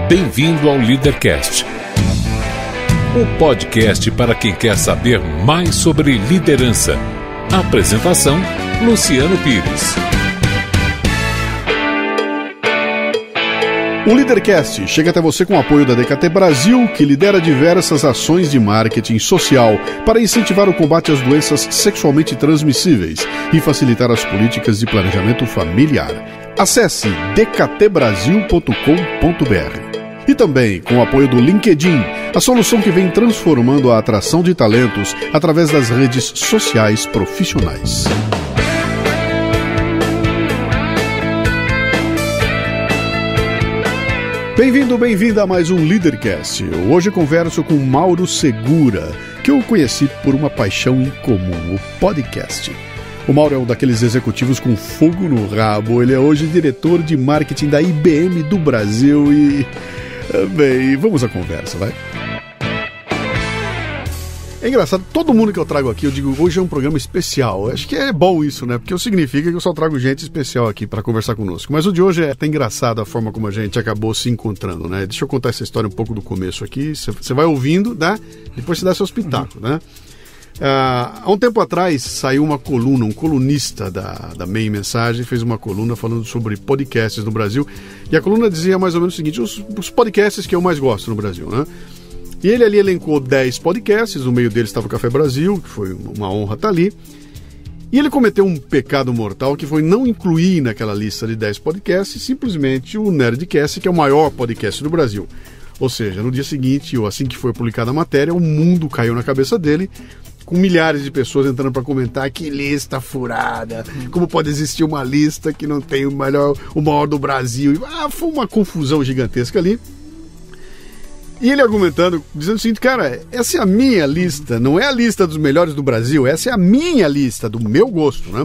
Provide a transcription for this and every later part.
Bem-vindo ao Leadercast, o podcast para quem quer saber mais sobre liderança. Apresentação, Luciano Pires. O Leadercast chega até você com o apoio da DKT Brasil, que lidera diversas ações de marketing social para incentivar o combate às doenças sexualmente transmissíveis e facilitar as políticas de planejamento familiar. Acesse dktbrasil.com.br. E também com o apoio do LinkedIn, a solução que vem transformando a atração de talentos através das redes sociais profissionais. Bem-vindo, bem-vinda a mais um Leadercast. Hoje converso com Mauro Segura, que eu conheci por uma paixão em comum, o podcast. O Mauro é um daqueles executivos com fogo no rabo. Ele é hoje diretor de marketing da IBM do Brasil e... Bem, vamos à conversa, vai. É engraçado, todo mundo que eu trago aqui, eu digo, hoje é um programa especial. Acho que é bom isso, né? Porque significa que eu só trago gente especial aqui para conversar conosco. Mas o de hoje é até engraçado a forma como a gente acabou se encontrando, né? Deixa eu contar essa história um pouco do começo aqui. Você vai ouvindo, né? Depois você dá seu espetáculo, né? Há um tempo atrás saiu uma coluna, um colunista da Meio Mensagem fez uma coluna falando sobre podcasts no Brasil, e a coluna dizia mais ou menos o seguinte: os podcasts que eu mais gosto no Brasil, né? E ele ali elencou 10 podcasts, no meio deles estava o Café Brasil, que foi uma honra estar ali, e ele cometeu um pecado mortal que foi não incluir naquela lista de 10 podcasts simplesmente o Nerdcast, que é o maior podcast do Brasil. Ou seja, no dia seguinte, ou assim que foi publicada a matéria, o mundo caiu na cabeça dele, com milhares de pessoas entrando para comentar: que lista furada, como pode existir uma lista que não tem o maior do Brasil. Foi uma confusão gigantesca ali. E ele argumentando, dizendo o seguinte: cara, essa é a minha lista, não é a lista dos melhores do Brasil, essa é a minha lista, do meu gosto, né?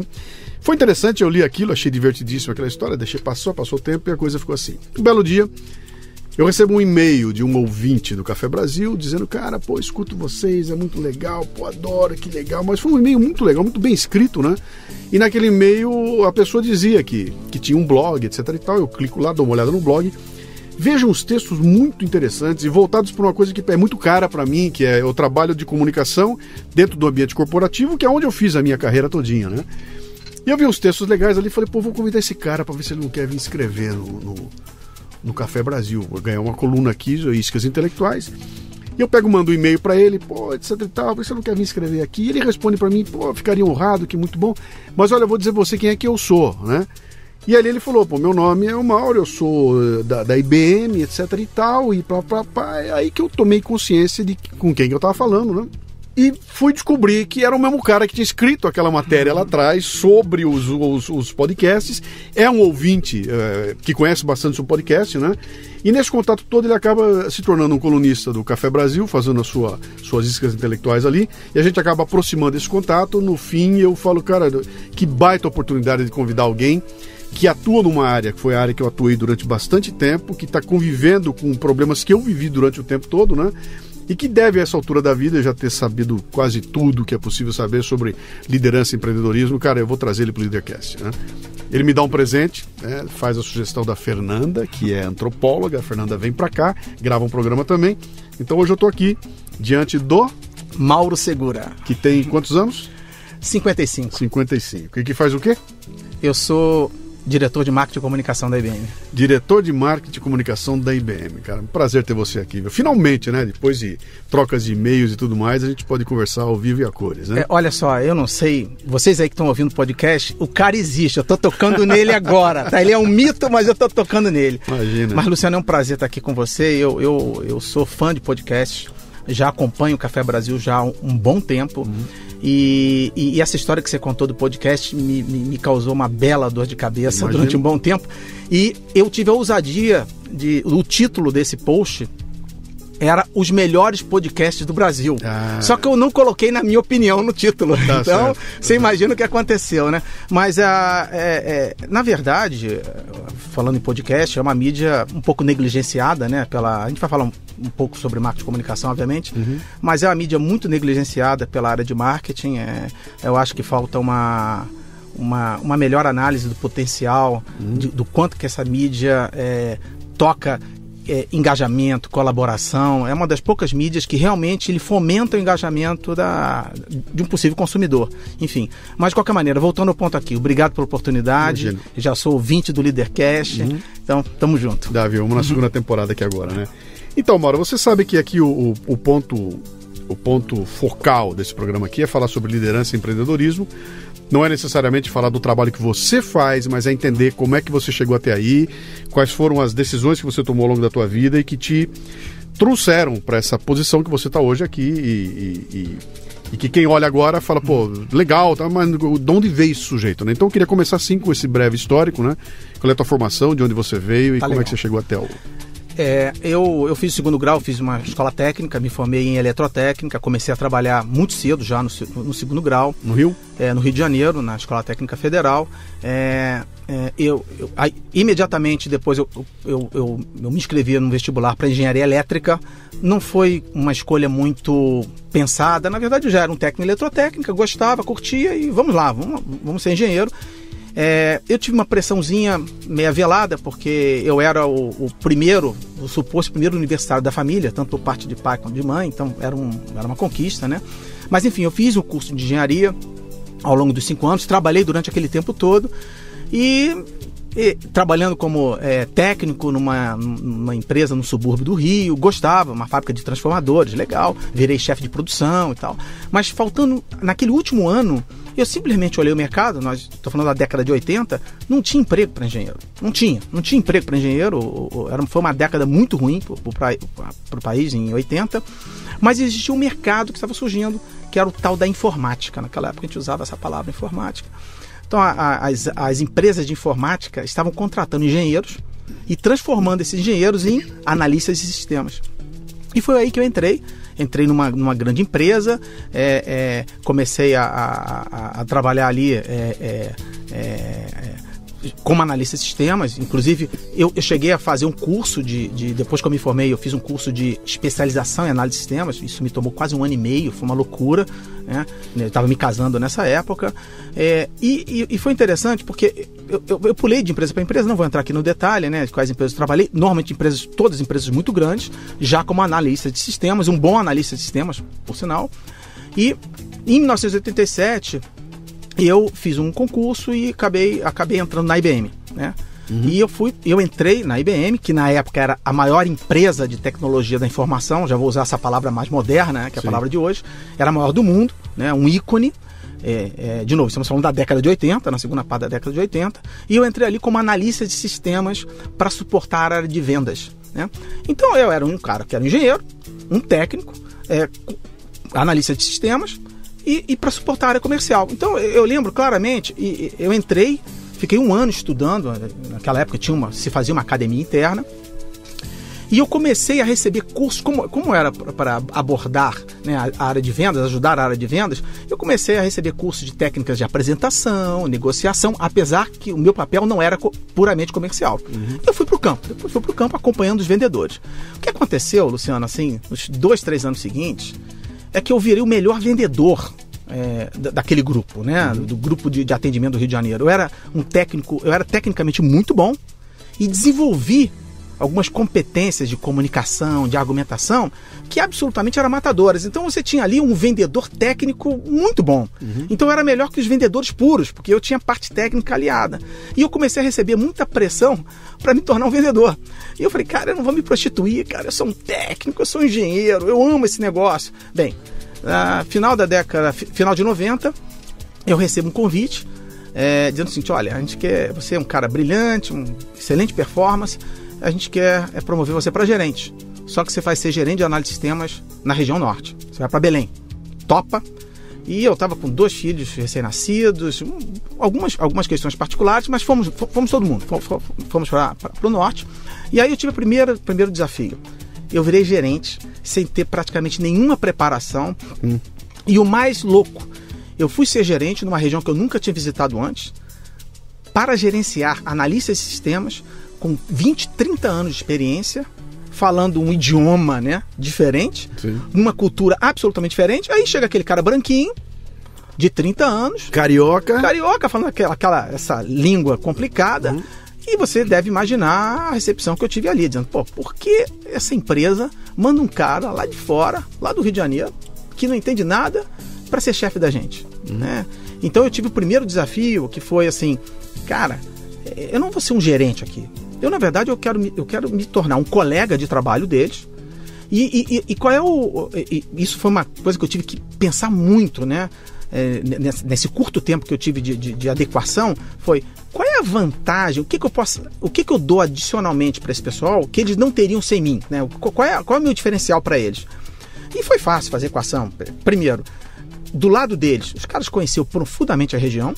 Foi interessante, eu li aquilo, achei divertidíssimo aquela história, passou o tempo e a coisa ficou assim. Um belo dia, eu recebo um e-mail de um ouvinte do Café Brasil dizendo: cara, escuto vocês, é muito legal, adoro, que legal. Mas foi um e-mail muito legal, muito bem escrito, né? E naquele e-mail a pessoa dizia que tinha um blog, etc e tal. Eu clico lá, dou uma olhada no blog, vejo uns textos muito interessantes e voltados para uma coisa que é muito cara para mim, que é o trabalho de comunicação dentro do ambiente corporativo, que é onde eu fiz a minha carreira todinha, né? E eu vi uns textos legais ali e falei: vou convidar esse cara para ver se ele não quer vir escrever no Café Brasil, vou ganhar uma coluna aqui, Iscas Intelectuais. E eu mando um e-mail para ele, etc e tal, você não quer vir escrever aqui? E ele responde para mim: ficaria honrado, que muito bom, mas olha, eu vou dizer você quem é que eu sou, né? E ali ele falou: meu nome é o Mauro, eu sou da IBM, etc e tal, e é aí que eu tomei consciência de com quem que eu estava falando, né? E fui descobrir que era o mesmo cara que tinha escrito aquela matéria lá atrás sobre os podcasts. É um ouvinte que conhece bastante o podcast, né? E nesse contato todo ele acaba se tornando um colunista do Café Brasil, fazendo suas iscas intelectuais ali. E a gente acaba aproximando esse contato. No fim eu falo: cara, que baita oportunidade de convidar alguém que atua numa área, que foi a área que eu atuei durante bastante tempo, que está convivendo com problemas que eu vivi durante o tempo todo, né? E que deve, a essa altura da vida, já ter sabido quase tudo que é possível saber sobre liderança e empreendedorismo. Cara, eu vou trazer ele para o Leadercast, né? Ele me dá um presente, né? Faz a sugestão da Fernanda, que é antropóloga. A Fernanda vem para cá, grava um programa também. Então hoje eu estou aqui diante do Mauro Segura. Que tem quantos anos? 55. 55. E que faz o quê? Eu sou diretor de marketing e comunicação da IBM. Diretor de marketing e comunicação da IBM, cara. Um prazer ter você aqui. Finalmente, né? Depois de trocas de e-mails e tudo mais, a gente pode conversar ao vivo e a cores, né? Olha só, eu não sei, vocês aí que estão ouvindo o podcast, o cara existe, eu tô tocando nele agora, tá? Ele é um mito, mas eu tô tocando nele. Imagina. Mas, Luciano, é um prazer estar aqui com você. Eu sou fã de podcast, já acompanho o Café Brasil já há um bom tempo. E essa história que você contou do podcast me causou uma bela dor de cabeça durante um bom tempo. E eu tive a ousadia o título desse post era Os Melhores Podcasts do Brasil. Só que eu não coloquei na minha opinião no título. Tá, então, certo. Você imagina o que aconteceu, né? Mas, na verdade, falando em podcast, é uma mídia um pouco negligenciada, né? A gente vai falar um pouco sobre marketing e comunicação, obviamente, mas é uma mídia muito negligenciada pela área de marketing. Eu acho que falta uma uma melhor análise do potencial, do quanto que essa mídia toca engajamento, colaboração. É uma das poucas mídias que realmente ele fomenta o engajamento de um possível consumidor. Enfim, mas de qualquer maneira, voltando ao ponto aqui, obrigado pela oportunidade. Imagina. Já sou ouvinte do Leadercast, então tamo junto. Davi, vamos na segunda temporada aqui agora, né? Então, Mauro, você sabe que aqui o ponto focal desse programa aqui é falar sobre liderança e empreendedorismo. Não é necessariamente falar do trabalho que você faz, mas é entender como é que você chegou até aí, quais foram as decisões que você tomou ao longo da tua vida e que te trouxeram para essa posição que você está hoje aqui e que quem olha agora fala, pô, legal, tá, mas de onde veio esse sujeito, né? Então eu queria começar assim com esse breve histórico, né? Qual é a tua formação, de onde você veio e como legal. É que você chegou até o... Eu fiz o segundo grau, fiz uma escola técnica, me formei em eletrotécnica, comecei a trabalhar muito cedo já no segundo grau. No Rio? No Rio de Janeiro, na Escola Técnica Federal. Imediatamente depois eu me inscrevi no vestibular para engenharia elétrica. Não foi uma escolha muito pensada, na verdade eu já era um técnico em eletrotécnica, gostava, curtia e vamos lá, vamos ser engenheiro. Eu tive uma pressãozinha meia velada, porque eu era o suposto primeiro universitário da família, tanto por parte de pai quanto de mãe, então era uma conquista, né? Mas enfim, eu fiz o curso de engenharia ao longo dos 5 anos, trabalhei durante aquele tempo todo e trabalhando como técnico numa empresa no subúrbio do Rio, gostava, uma fábrica de transformadores, legal, virei chefe de produção e tal, mas faltando, naquele último ano, eu simplesmente olhei o mercado, estou falando da década de 80, não tinha emprego para engenheiro. Não tinha emprego para engenheiro, foi uma década muito ruim para o país em 80, mas existia um mercado que estava surgindo, que era o tal da informática. Naquela época a gente usava essa palavra informática. Então as empresas de informática estavam contratando engenheiros e transformando esses engenheiros em analistas de sistemas. E foi aí que eu entrei numa grande empresa, comecei a trabalhar ali como analista de sistemas. Inclusive eu cheguei a fazer um curso depois que eu me formei, eu fiz um curso de especialização em análise de sistemas. Isso me tomou quase 1 ano e meio, foi uma loucura, né? Eu estava me casando nessa época, e foi interessante porque eu pulei de empresa para empresa, não vou entrar aqui no detalhe, né, de quais empresas eu trabalhei, normalmente todas empresas muito grandes, já como analista de sistemas, um bom analista de sistemas, por sinal. E em 1987 eu fiz um concurso e acabei entrando na IBM, né? E eu entrei na IBM, que na época era a maior empresa de tecnologia da informação, já vou usar essa palavra mais moderna, né, que é a palavra de hoje, era a maior do mundo, né, um ícone. De novo, estamos falando da década de 80, na segunda parte da década de 80, e eu entrei ali como analista de sistemas para suportar a área de vendas, né? Então eu era um cara que era um engenheiro, um técnico, analista de sistemas, e para suportar a área comercial. Então eu lembro claramente, eu entrei, fiquei 1 ano estudando, naquela época se fazia uma academia interna, e eu comecei a receber cursos, como era para abordar, né, a área de vendas, ajudar a área de vendas, eu comecei a receber cursos de técnicas de apresentação, negociação, apesar que o meu papel não era puramente comercial. Eu fui para o campo, depois fui para o campo acompanhando os vendedores. O que aconteceu, Luciano, assim, nos 2, 3 anos seguintes, é que eu virei o melhor vendedor daquele grupo, né? Do grupo de atendimento do Rio de Janeiro. Eu era tecnicamente muito bom e desenvolvi algumas competências de comunicação, de argumentação, que absolutamente eram matadoras. Então você tinha ali um vendedor técnico muito bom. Então eu era melhor que os vendedores puros, porque eu tinha parte técnica aliada. E eu comecei a receber muita pressão para me tornar um vendedor. E eu falei, cara, eu não vou me prostituir, cara, eu sou um técnico, eu sou um engenheiro, eu amo esse negócio. Bem, final de 90, eu recebo um convite dizendo assim, olha, a gente quer, você é um cara brilhante, uma excelente performance, a gente quer promover você para gerente. Só que você vai ser gerente de análise de sistemas na região norte. Você vai para Belém. Topa? E eu estava com 2 filhos recém-nascidos, algumas questões particulares, mas fomos todo mundo. Fomos para o norte. E aí eu tive o primeiro desafio. Eu virei gerente sem ter praticamente nenhuma preparação. E o mais louco, eu fui ser gerente numa região que eu nunca tinha visitado antes, para gerenciar analistas de sistemas com 20, 30 anos de experiência, falando um idioma, né, diferente, uma cultura absolutamente diferente. Aí chega aquele cara branquinho, de 30 anos. Carioca, falando essa língua complicada. E você deve imaginar a recepção que eu tive ali, dizendo, pô, por que essa empresa manda um cara lá de fora, lá do Rio de Janeiro, que não entende nada, para ser chefe da gente? Né? Então eu tive o primeiro desafio, que foi assim, cara, eu não vou ser um gerente aqui. Eu, na verdade, eu quero me tornar um colega de trabalho deles. E qual é isso foi uma coisa que eu tive que pensar muito, né? Nesse curto tempo que eu tive de adequação, foi qual é a vantagem, o que eu dou adicionalmente para esse pessoal que eles não teriam sem mim, né? Qual é o meu diferencial para eles? E foi fácil fazer equação. Primeiro, do lado deles, os caras conheciam profundamente a região,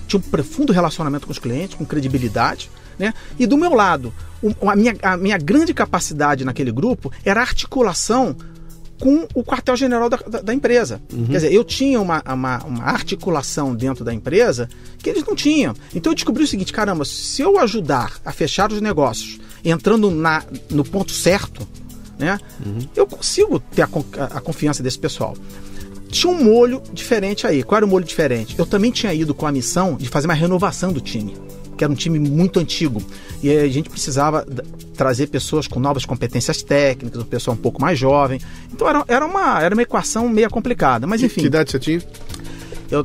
tinham um profundo relacionamento com os clientes, com credibilidade, né? E do meu lado, a minha grande capacidade naquele grupo era a articulação com o quartel-general da empresa. Quer dizer, eu tinha uma articulação dentro da empresa que eles não tinham. Então eu descobri o seguinte, caramba, se eu ajudar a fechar os negócios entrando no ponto certo, né, eu consigo ter a confiança desse pessoal. Tinha um molho diferente aí. Qual era o molho diferente? Eu também tinha ido com a missão de fazer uma renovação do time, que era um time muito antigo. E a gente precisava trazer pessoas com novas competências técnicas, um pessoal um pouco mais jovem. Então era uma equação meio complicada. Mas enfim. Que idade você tinha? Eu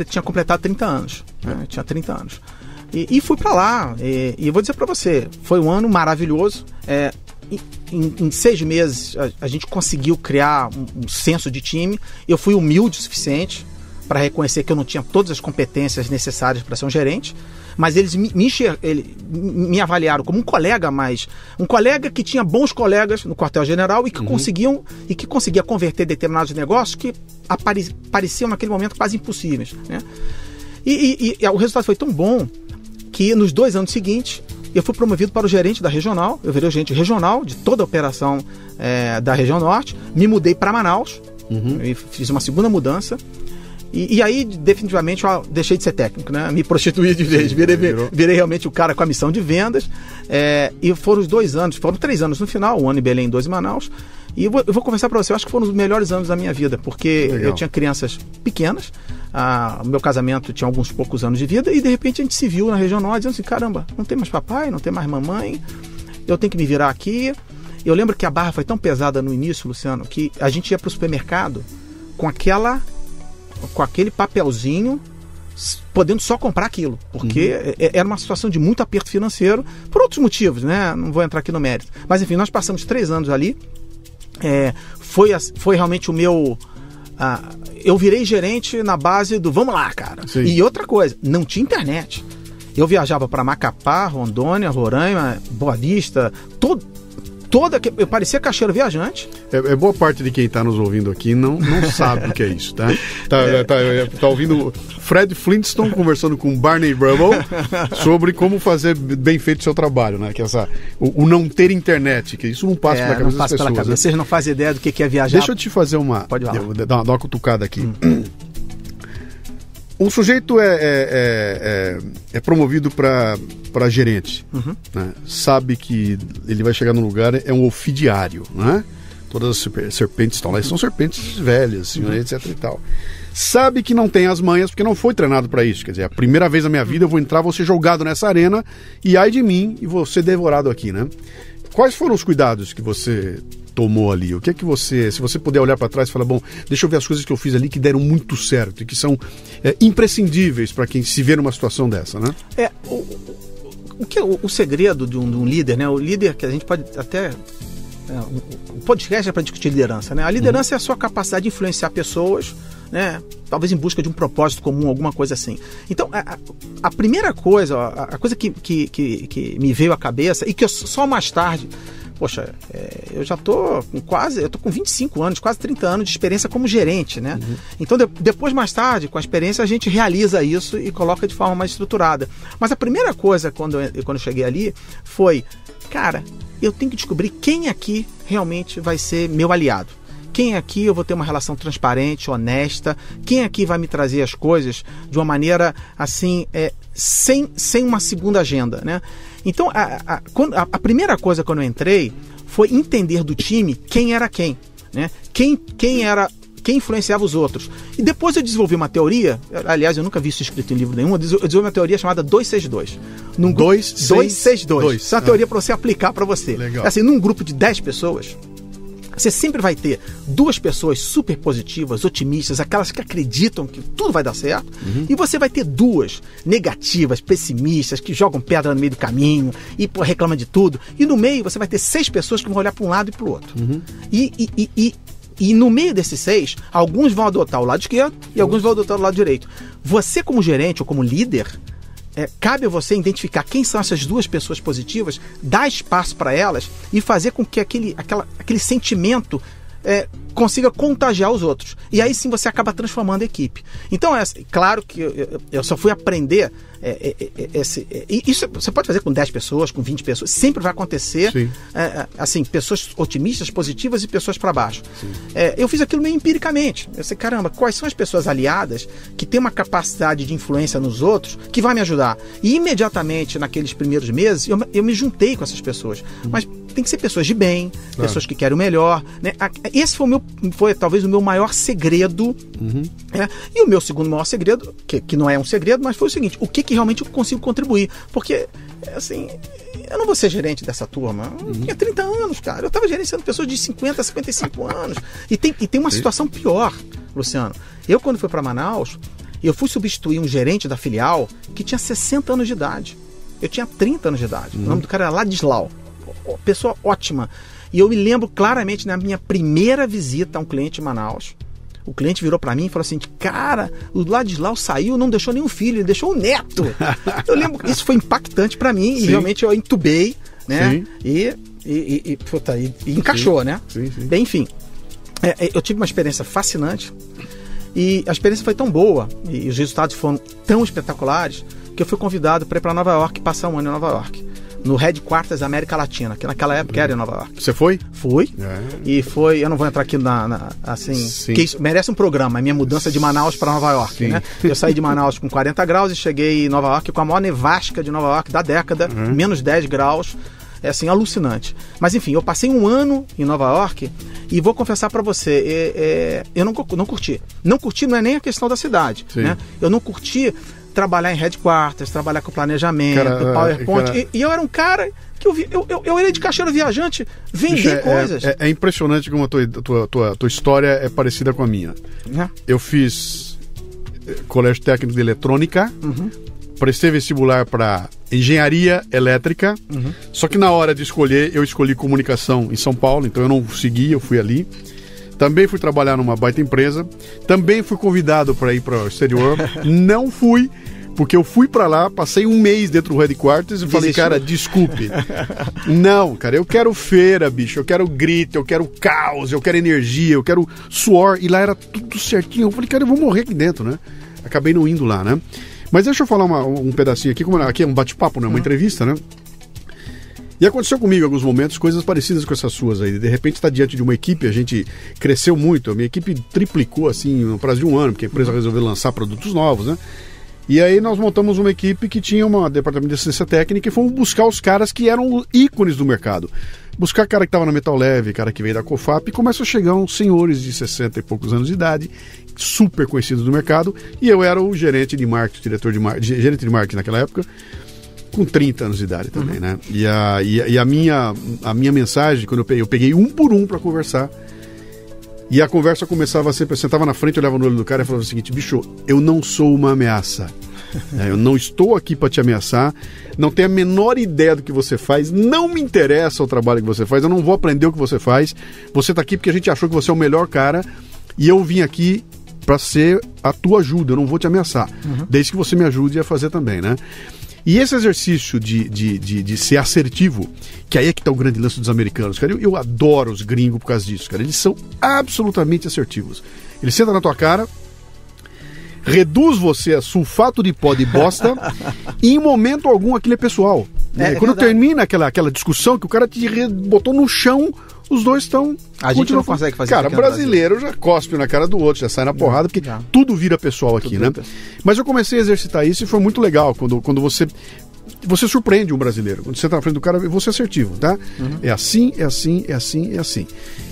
tinha completado 30 anos. Né? Tinha 30 anos. E fui para lá. E eu vou dizer para você, foi um ano maravilhoso. Em 6 meses a gente conseguiu criar um senso de time. Eu fui humilde o suficiente para reconhecer que eu não tinha todas as competências necessárias para ser um gerente, mas eles me avaliaram como um colega, um colega que tinha bons colegas no quartel-general e que conseguia converter determinados negócios que pareciam naquele momento quase impossíveis, né? E o resultado foi tão bom que nos 2 anos seguintes eu fui promovido para o gerente da regional. Eu virei o gerente regional de toda a operação da região norte. Me mudei para Manaus e fiz uma segunda mudança. E aí, definitivamente, deixei de ser técnico, né? Me prostituí de vez, virei realmente o cara com a missão de vendas. E foram os 2 anos, foram 3 anos no final, 1 ano em Belém, 2 em Manaus. E eu vou conversar para você, eu acho que foram os melhores anos da minha vida, porque eu tinha crianças pequenas, o meu casamento tinha alguns poucos anos de vida, e de repente a gente se viu na região norte, dizendo assim, caramba, não tem mais papai, não tem mais mamãe, eu tenho que me virar aqui. Eu lembro que a barra foi tão pesada no início, Luciano, que a gente ia para o supermercado com aquele papelzinho, podendo só comprar aquilo, porque era uma situação de muito aperto financeiro, por outros motivos, né? Não vou entrar aqui no mérito. Mas enfim, nós passamos 3 anos ali, foi realmente o meu... eu virei gerente na base do vamos lá, cara. Sim. E outra coisa, não tinha internet. Eu viajava para Macapá, Rondônia, Roraima, Boa Vista, eu parecia caixeiro viajante. Boa parte de quem está nos ouvindo aqui não sabe o que é isso, tá? Tá ouvindo Fred Flintstone conversando com Barney Rubble sobre como fazer bem feito o seu trabalho, né? Que o não ter internet, que isso não passa pela cabeça das pessoas. Né? Vocês não fazem ideia do que é viajar. Deixa eu te fazer dar uma cutucada aqui. Um sujeito é promovido para gerente, né? Sabe que ele vai chegar num lugar, é um ofidiário, né? Todas as serpentes estão lá, são serpentes velhas, etc e tal. Sabe que não tem as manhas, porque não foi treinado para isso. Quer dizer, a primeira vez na minha vida eu vou entrar, vou ser jogado nessa arena, e ai de mim, e vou ser devorado aqui, né? Quais foram os cuidados que você tomou ali? O que é que se você puder olhar para trás e falar, bom, deixa eu ver as coisas que eu fiz ali que deram muito certo e que são imprescindíveis para quem se vê numa situação dessa, né? O segredo de um líder, né? O líder que a gente pode até... o podcast é para discutir liderança, né? A liderança é a sua capacidade de influenciar pessoas, né? Talvez em busca de um propósito comum, alguma coisa assim. Então, a primeira coisa, a coisa que me veio à cabeça, e que eu só mais tarde... Poxa, eu já tô com 25 anos, quase 30 anos de experiência como gerente, né? Então, depois, mais tarde, com a experiência, a gente realiza isso e coloca de forma mais estruturada. Mas a primeira coisa, quando eu cheguei ali, foi, cara, eu tenho que descobrir quem aqui realmente vai ser meu aliado. Quem aqui eu vou ter uma relação transparente, honesta, quem aqui vai me trazer as coisas de uma maneira, assim, sem uma segunda agenda, né? Então, a primeira coisa quando eu entrei foi entender do time quem era quem, né? Quem era quem influenciava os outros. E depois eu desenvolvi uma teoria, aliás, eu nunca vi isso escrito em livro nenhum, eu desenvolvi uma teoria chamada 262. 262. Isso é uma teoria para você aplicar para você. Legal. Assim, num grupo de 10 pessoas, você sempre vai ter 2 pessoas super positivas, otimistas, aquelas que acreditam que tudo vai dar certo, e você vai ter 2 negativas, pessimistas, que jogam pedra no meio do caminho e reclamam de tudo. E no meio você vai ter 6 pessoas que vão olhar para um lado e para o outro. E no meio desses 6, alguns vão adotar o lado esquerdo e alguns vão adotar o lado direito. Você, como gerente ou como líder, cabe a você identificar quem são essas 2 pessoas positivas, dar espaço para elas e fazer com que aquele sentimento consiga contagiar os outros. E aí sim você acaba transformando a equipe. Então, claro que eu só fui aprender. Isso você pode fazer com 10 pessoas, com 20 pessoas, sempre vai acontecer. Assim, pessoas otimistas, positivas e pessoas para baixo. Eu fiz aquilo meio empiricamente. Eu sei, caramba, quais são as pessoas aliadas que têm uma capacidade de influência nos outros que vai me ajudar? E imediatamente, naqueles primeiros meses, eu me juntei com essas pessoas. Mas tem que ser pessoas de bem, pessoas que querem o melhor, né? Esse foi talvez o meu maior segredo. E o meu segundo maior segredo, que não é um segredo, mas foi o seguinte: o que realmente eu consigo contribuir? Porque, assim, eu não vou ser gerente dessa turma. Eu tinha 30 anos, cara. Eu estava gerenciando pessoas de 50, 55 anos. E tem uma situação pior, Luciano. Eu, quando fui para Manaus, eu fui substituir um gerente da filial que tinha 60 anos de idade. Eu tinha 30 anos de idade. O nome do cara era Ladislau. Pessoa ótima. E eu me lembro claramente na minha primeira visita a um cliente em Manaus. O cliente virou para mim e falou assim: cara, o Ladislau saiu, não deixou nenhum filho, ele deixou um neto. Eu lembro, isso foi impactante para mim. E realmente eu entubei, né? E encaixou, né? Bem, enfim, eu tive uma experiência fascinante. E a experiência foi tão boa e os resultados foram tão espetaculares que eu fui convidado para ir para Nova York, passar um ano em Nova York, no Headquarters da América Latina, que naquela época era em Nova York. Você foi? Fui. E foi, eu não vou entrar aqui assim, que isso merece um programa, a minha mudança de Manaus para Nova York, né? Eu saí de Manaus com 40 graus e cheguei em Nova York com a maior nevasca de Nova York da década, menos 10 graus. É assim, alucinante. Mas enfim, eu passei um ano em Nova York e vou confessar para você, eu não curti. Não curti não é nem a questão da cidade, né? Eu não curti trabalhar em headquarters, trabalhar com planejamento, PowerPoint. E eu era um cara que eu era de caixeiro viajante, vender coisas. É impressionante como a tua história é parecida com a minha. Eu fiz colégio técnico de eletrônica, prestei vestibular para engenharia elétrica, só que na hora de escolher, eu escolhi comunicação em São Paulo, então eu não segui, eu fui ali. Também fui trabalhar numa baita empresa, também fui convidado para ir para o exterior, não fui, porque eu fui para lá, passei um mês dentro do headquarters e falei, cara, desculpe. Não, cara, eu quero feira, bicho, eu quero grito, eu quero caos, eu quero energia, eu quero suor, e lá era tudo certinho. Eu falei, cara, eu vou morrer aqui dentro, né? Acabei não indo lá, né? Mas deixa eu falar um pedacinho aqui, como aqui é um bate-papo, né? Uma entrevista, né? E aconteceu comigo em alguns momentos coisas parecidas com essas suas aí. De repente está diante de uma equipe, a gente cresceu muito, a minha equipe triplicou assim no prazo de um ano, porque a empresa resolveu lançar produtos novos, né? E aí nós montamos uma equipe que tinha um departamento de assistência técnica e fomos buscar os caras que eram ícones do mercado. Buscar cara que estava na Metal Leve, cara que veio da Cofap, e começam a chegar uns senhores de 60 e poucos anos de idade, super conhecidos do mercado, e eu era o gerente de marketing, gerente de marketing naquela época, com 30 anos de idade também, né? E a minha mensagem, quando eu peguei um por um para conversar, e a conversa começava sempre, eu sentava na frente, olhava no olho do cara e falava o seguinte: bicho, eu não sou uma ameaça. Eu não estou aqui para te ameaçar, não tenho a menor ideia do que você faz, não me interessa o trabalho que você faz, eu não vou aprender o que você faz. Você está aqui porque a gente achou que você é o melhor cara e eu vim aqui para ser a tua ajuda, eu não vou te ameaçar, desde que você me ajude a fazer também, né? E esse exercício de ser assertivo, que aí é que está o grande lance dos americanos, cara, eu adoro os gringos por causa disso, cara, eles são absolutamente assertivos. Eles sentam na tua cara, reduz você a sulfato de pó de bosta e em momento algum aquilo é pessoal. Quando termina aquela discussão que o cara te botou no chão, os dois estão... A gente não consegue fazer isso. Cara, brasileiro já cospe na cara do outro, já sai na porrada, porque tudo vira pessoal aqui, né? Mas eu comecei a exercitar isso e foi muito legal quando você... você surpreende um brasileiro. Quando você está na frente do cara, você é assertivo, tá? É assim, é assim, é assim, é assim.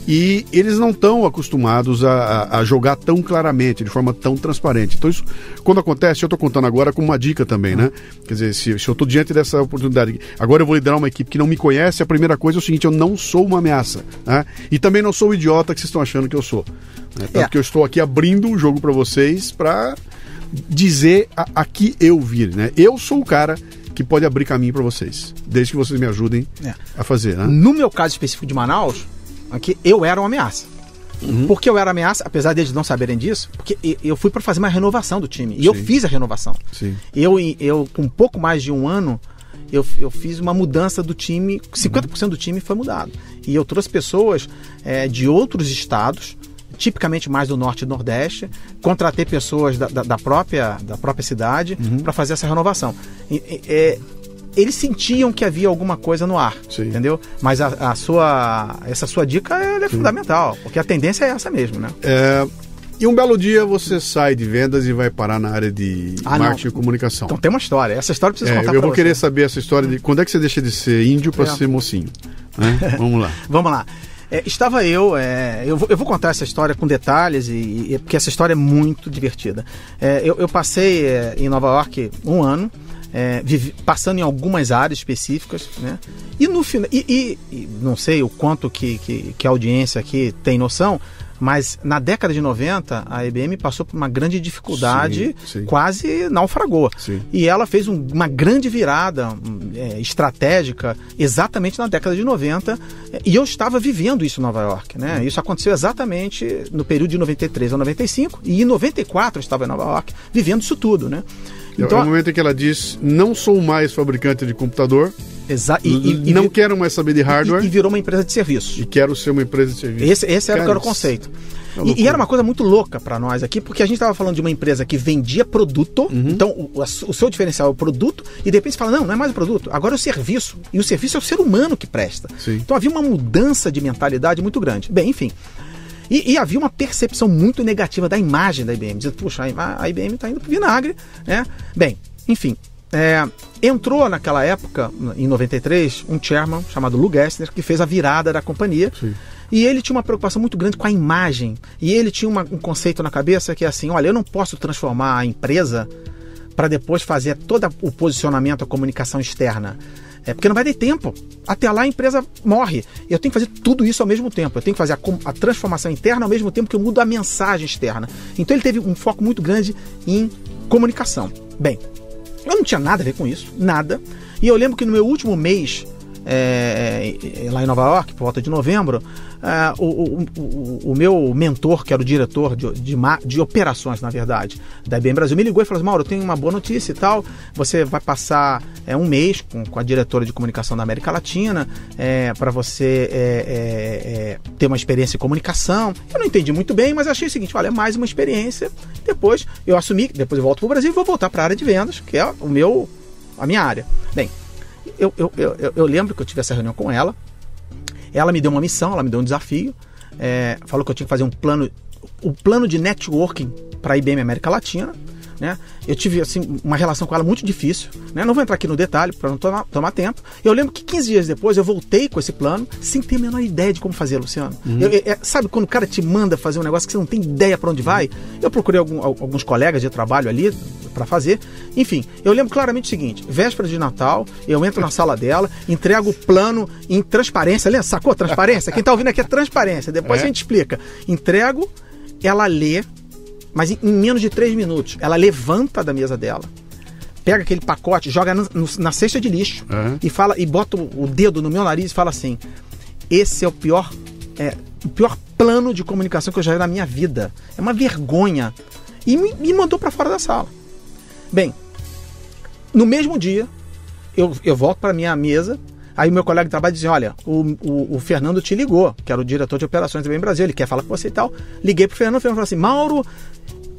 E eles não estão acostumados a jogar tão claramente, de forma tão transparente. Então isso, quando acontece, eu estou contando agora como uma dica também, né? Quer dizer, se eu estou diante dessa oportunidade, agora eu vou liderar uma equipe que não me conhece, a primeira coisa é o seguinte, eu não sou uma ameaça, né? E também não sou o idiota que vocês estão achando que eu sou. Né? Tanto que eu estou aqui abrindo o jogo para vocês, para dizer a que eu vir, né? Eu sou o cara que pode abrir caminho para vocês, desde que vocês me ajudem a fazer, né? No meu caso específico de Manaus, aqui, eu era uma ameaça. Por que eu era ameaça, apesar deles não saberem disso? Porque eu fui para fazer uma renovação do time. E eu fiz a renovação. Sim. Eu, com um pouco mais de um ano, eu fiz uma mudança do time, 50% do time foi mudado. E eu trouxe pessoas de outros estados, tipicamente mais do Norte e do Nordeste, contratei pessoas da própria cidade para fazer essa renovação. Eles sentiam que havia alguma coisa no ar, entendeu? Mas essa sua dica é fundamental, porque a tendência é essa mesmo, né? E um belo dia você sai de vendas e vai parar na área de marketing e comunicação. Então tem uma história, essa história precisa contar pra você. Eu vou querer saber essa história de quando é que você deixa de ser índio para ser mocinho, né? Vamos lá. Vamos lá. Estava eu vou contar essa história com detalhes, porque essa história é muito divertida. Eu passei em Nova York um ano, passando em algumas áreas específicas, né? E no final, não sei o quanto que a audiência aqui tem noção, mas na década de 90 a IBM passou por uma grande dificuldade, quase naufragou. E ela fez uma grande virada estratégica exatamente na década de 90, e eu estava vivendo isso em Nova York, né? Isso aconteceu exatamente no período de 93 a 95, e em 94 eu estava em Nova York vivendo isso tudo, né? Então, é o momento em que ela diz, não sou mais fabricante de computador, não quero mais saber de hardware. E virou uma empresa de serviços. E quero ser uma empresa de serviços. Esse era o conceito. E era uma coisa muito louca para nós aqui, porque a gente estava falando de uma empresa que vendia produto, então o seu diferencial é o produto, e de repente você fala, não é mais o produto, agora é o serviço. E o serviço é o ser humano que presta. Então havia uma mudança de mentalidade muito grande. Bem, enfim... E havia uma percepção muito negativa da imagem da IBM. Dizendo, puxa, a IBM está indo para o vinagre, né? Bem, enfim, entrou naquela época, em 93, um chairman chamado Lou Gerstner, que fez a virada da companhia. E ele tinha uma preocupação muito grande com a imagem. E ele tinha um conceito na cabeça que é assim, olha, eu não posso transformar a empresa para depois fazer todo o posicionamento, a comunicação externa. Porque não vai ter tempo. Até lá a empresa morre. Eu tenho que fazer tudo isso ao mesmo tempo. Eu tenho que fazer a transformação interna ao mesmo tempo que eu mudo a mensagem externa. Então ele teve um foco muito grande em comunicação. Bem, eu não tinha nada a ver com isso. Nada. E eu lembro que no meu último mês, lá em Nova York, por volta de novembro, o meu mentor, que era o diretor de operações, na verdade, da IBM Brasil, me ligou e falou assim, Mauro, eu tenho uma boa notícia e tal, você vai passar um mês com a diretora de comunicação da América Latina, para você ter uma experiência em comunicação. Eu não entendi muito bem, mas achei o seguinte, olha, é mais uma experiência, depois eu assumi, depois eu volto para o Brasil e vou voltar para a área de vendas, que é a minha área. Bem, eu lembro que eu tive essa reunião com ela. Ela me deu uma missão, ela me deu um desafio, falou que eu tinha que fazer um plano de networking para a IBM América Latina, né? Eu tive assim, uma relação com ela muito difícil, né? Não vou entrar aqui no detalhe para não tomar tempo. Eu lembro que 15 dias depois eu voltei com esse plano sem ter a menor ideia de como fazer, Luciano. Sabe quando o cara te manda fazer um negócio que você não tem ideia para onde vai? Eu procurei alguns colegas de trabalho ali para fazer. Enfim, eu lembro claramente o seguinte, véspera de Natal, eu entro na sala dela, entrego o plano em transparência, lembra? Sacou transparência? Quem tá ouvindo aqui é transparência, depois a gente explica. Entrego, ela lê, mas em menos de 3 minutos, ela levanta da mesa dela, pega aquele pacote, joga na cesta de lixo e bota o dedo no meu nariz e fala assim, esse é o pior plano de comunicação que eu já vi na minha vida. É uma vergonha. E me mandou para fora da sala. Bem, no mesmo dia, eu volto para minha mesa, aí o meu colega de trabalho diz, olha, o Fernando te ligou, que era o diretor de operações da IBM Brasil, ele quer falar com você e tal. Liguei pro Fernando, o Fernando falou assim, Mauro,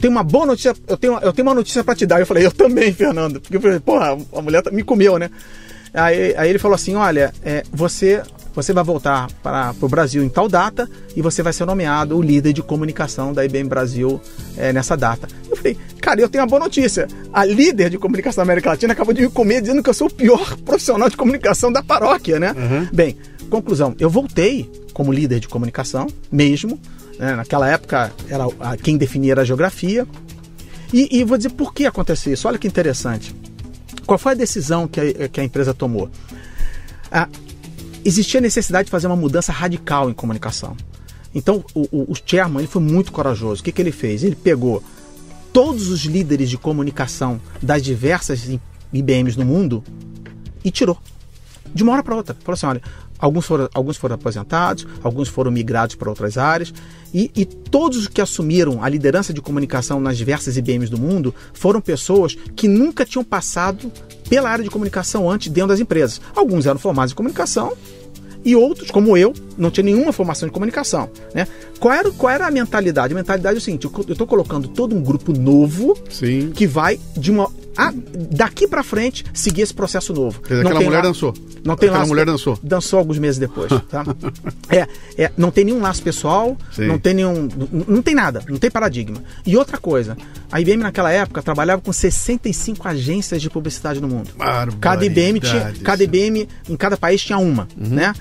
tem uma boa notícia, eu tenho uma notícia para te dar. Eu falei, eu também, Fernando, porque eu falei, porra, a mulher me comeu, né? Aí ele falou assim, olha, você você vai voltar para o Brasil em tal data e você vai ser nomeado o líder de comunicação da IBM Brasil nessa data. Eu falei, cara, eu tenho uma boa notícia. A líder de comunicação da América Latina acabou de me comer dizendo que eu sou o pior profissional de comunicação da paróquia, né? Uhum. Bem, conclusão, eu voltei como líder de comunicação mesmo, né? Naquela época quem definia era a geografia. E vou dizer por que aconteceu isso. Olha que interessante. Qual foi a decisão que a empresa tomou? Existia necessidade de fazer uma mudança radical em comunicação. Então, o chairman ele foi muito corajoso. O que ele fez? Ele pegou todos os líderes de comunicação das diversas IBMs no mundo e tirou. De uma hora para outra. Falou assim, olha, alguns foram aposentados, alguns foram migrados para outras áreas, e todos os que assumiram a liderança de comunicação nas diversas IBMs do mundo foram pessoas que nunca tinham passado pela área de comunicação antes dentro das empresas. Alguns eram formados em comunicação e outros, como eu, não tinha nenhuma formação de comunicação, né? Qual era a mentalidade? A mentalidade é o seguinte, eu estou colocando todo um grupo novo. Sim. Que vai daqui para frente seguir esse processo novo. Aquela mulher dançou. Não tem laço, mulher dançou. Dançou alguns meses depois. Tá? Não tem nenhum laço pessoal, não tem nada, não tem paradigma. E outra coisa, a IBM naquela época trabalhava com 65 agências de publicidade no mundo. Cada IBM em cada país tinha uma. Uhum. Né?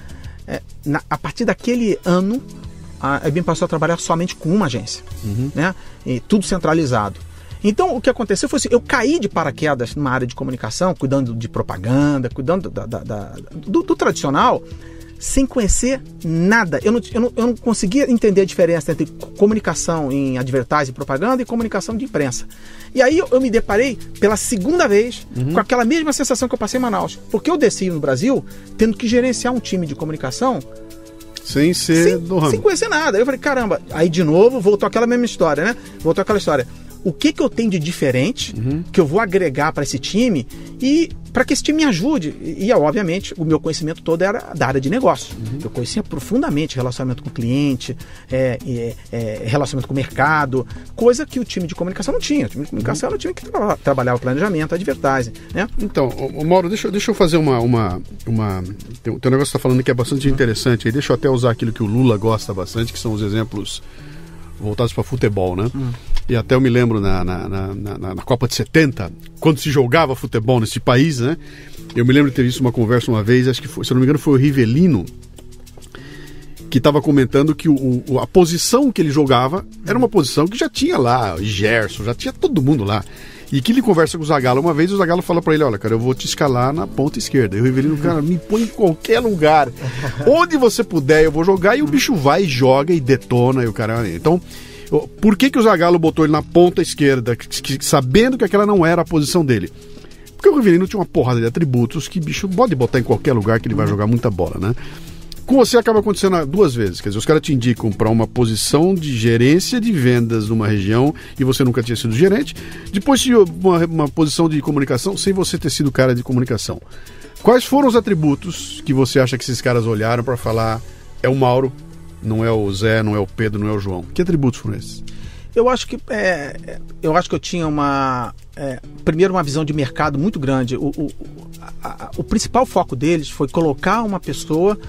A partir daquele ano, a IBM passou a trabalhar somente com uma agência. Uhum. Né? E tudo centralizado. Então, o que aconteceu foi assim, eu caí de paraquedas numa área de comunicação, cuidando de propaganda, cuidando do tradicional, sem conhecer nada. Eu não conseguia entender a diferença entre comunicação em advertising e propaganda e comunicação de imprensa. E aí eu me deparei pela segunda vez com aquela mesma sensação que eu passei em Manaus. Porque eu desci no Brasil tendo que gerenciar um time de comunicação sem conhecer nada. Eu falei, caramba, aí de novo voltou aquela mesma história, né? Voltou aquela história. O que eu tenho de diferente que eu vou agregar para esse time e para que esse time me ajude? E obviamente, o meu conhecimento todo era da área de negócio. Eu conhecia profundamente relacionamento com o cliente, relacionamento com o mercado, coisa que o time de comunicação não tinha. O time de comunicação era o time que trabalhava o planejamento, advertising. Né? Então, Mauro, deixa eu fazer tem um negócio que você está falando que é bastante interessante. Deixa eu até usar aquilo que o Lula gosta bastante, que são os exemplos voltados para futebol, né? E até eu me lembro na Copa de 70, quando se jogava futebol nesse país, né? Eu me lembro de ter visto uma conversa uma vez, acho que foi, se eu não me engano foi o Rivelino, que estava comentando que a posição que ele jogava era uma posição que já tinha lá, o Gerson, já tinha todo mundo lá. E que ele conversa com o Zagallo uma vez, o Zagallo fala pra ele, olha, cara, eu vou te escalar na ponta esquerda. E o Rivelino, cara, me põe em qualquer lugar. Onde você puder, eu vou jogar. E o bicho vai e joga e detona. E o cara... Então, por que o Zagallo botou ele na ponta esquerda, sabendo que aquela não era a posição dele? Porque o Rivelino tinha uma porrada de atributos que bicho pode botar em qualquer lugar que ele vai jogar muita bola, né? Com você acaba acontecendo 2 vezes, quer dizer, os caras te indicam para uma posição de gerência de vendas numa região e você nunca tinha sido gerente, depois uma posição de comunicação sem você ter sido cara de comunicação. Quais foram os atributos que você acha que esses caras olharam para falar, é o Mauro, não é o Zé, não é o Pedro, não é o João? Que atributos foram esses? Eu acho que eu tinha primeiro uma visão de mercado muito grande. O principal foco deles foi colocar uma pessoa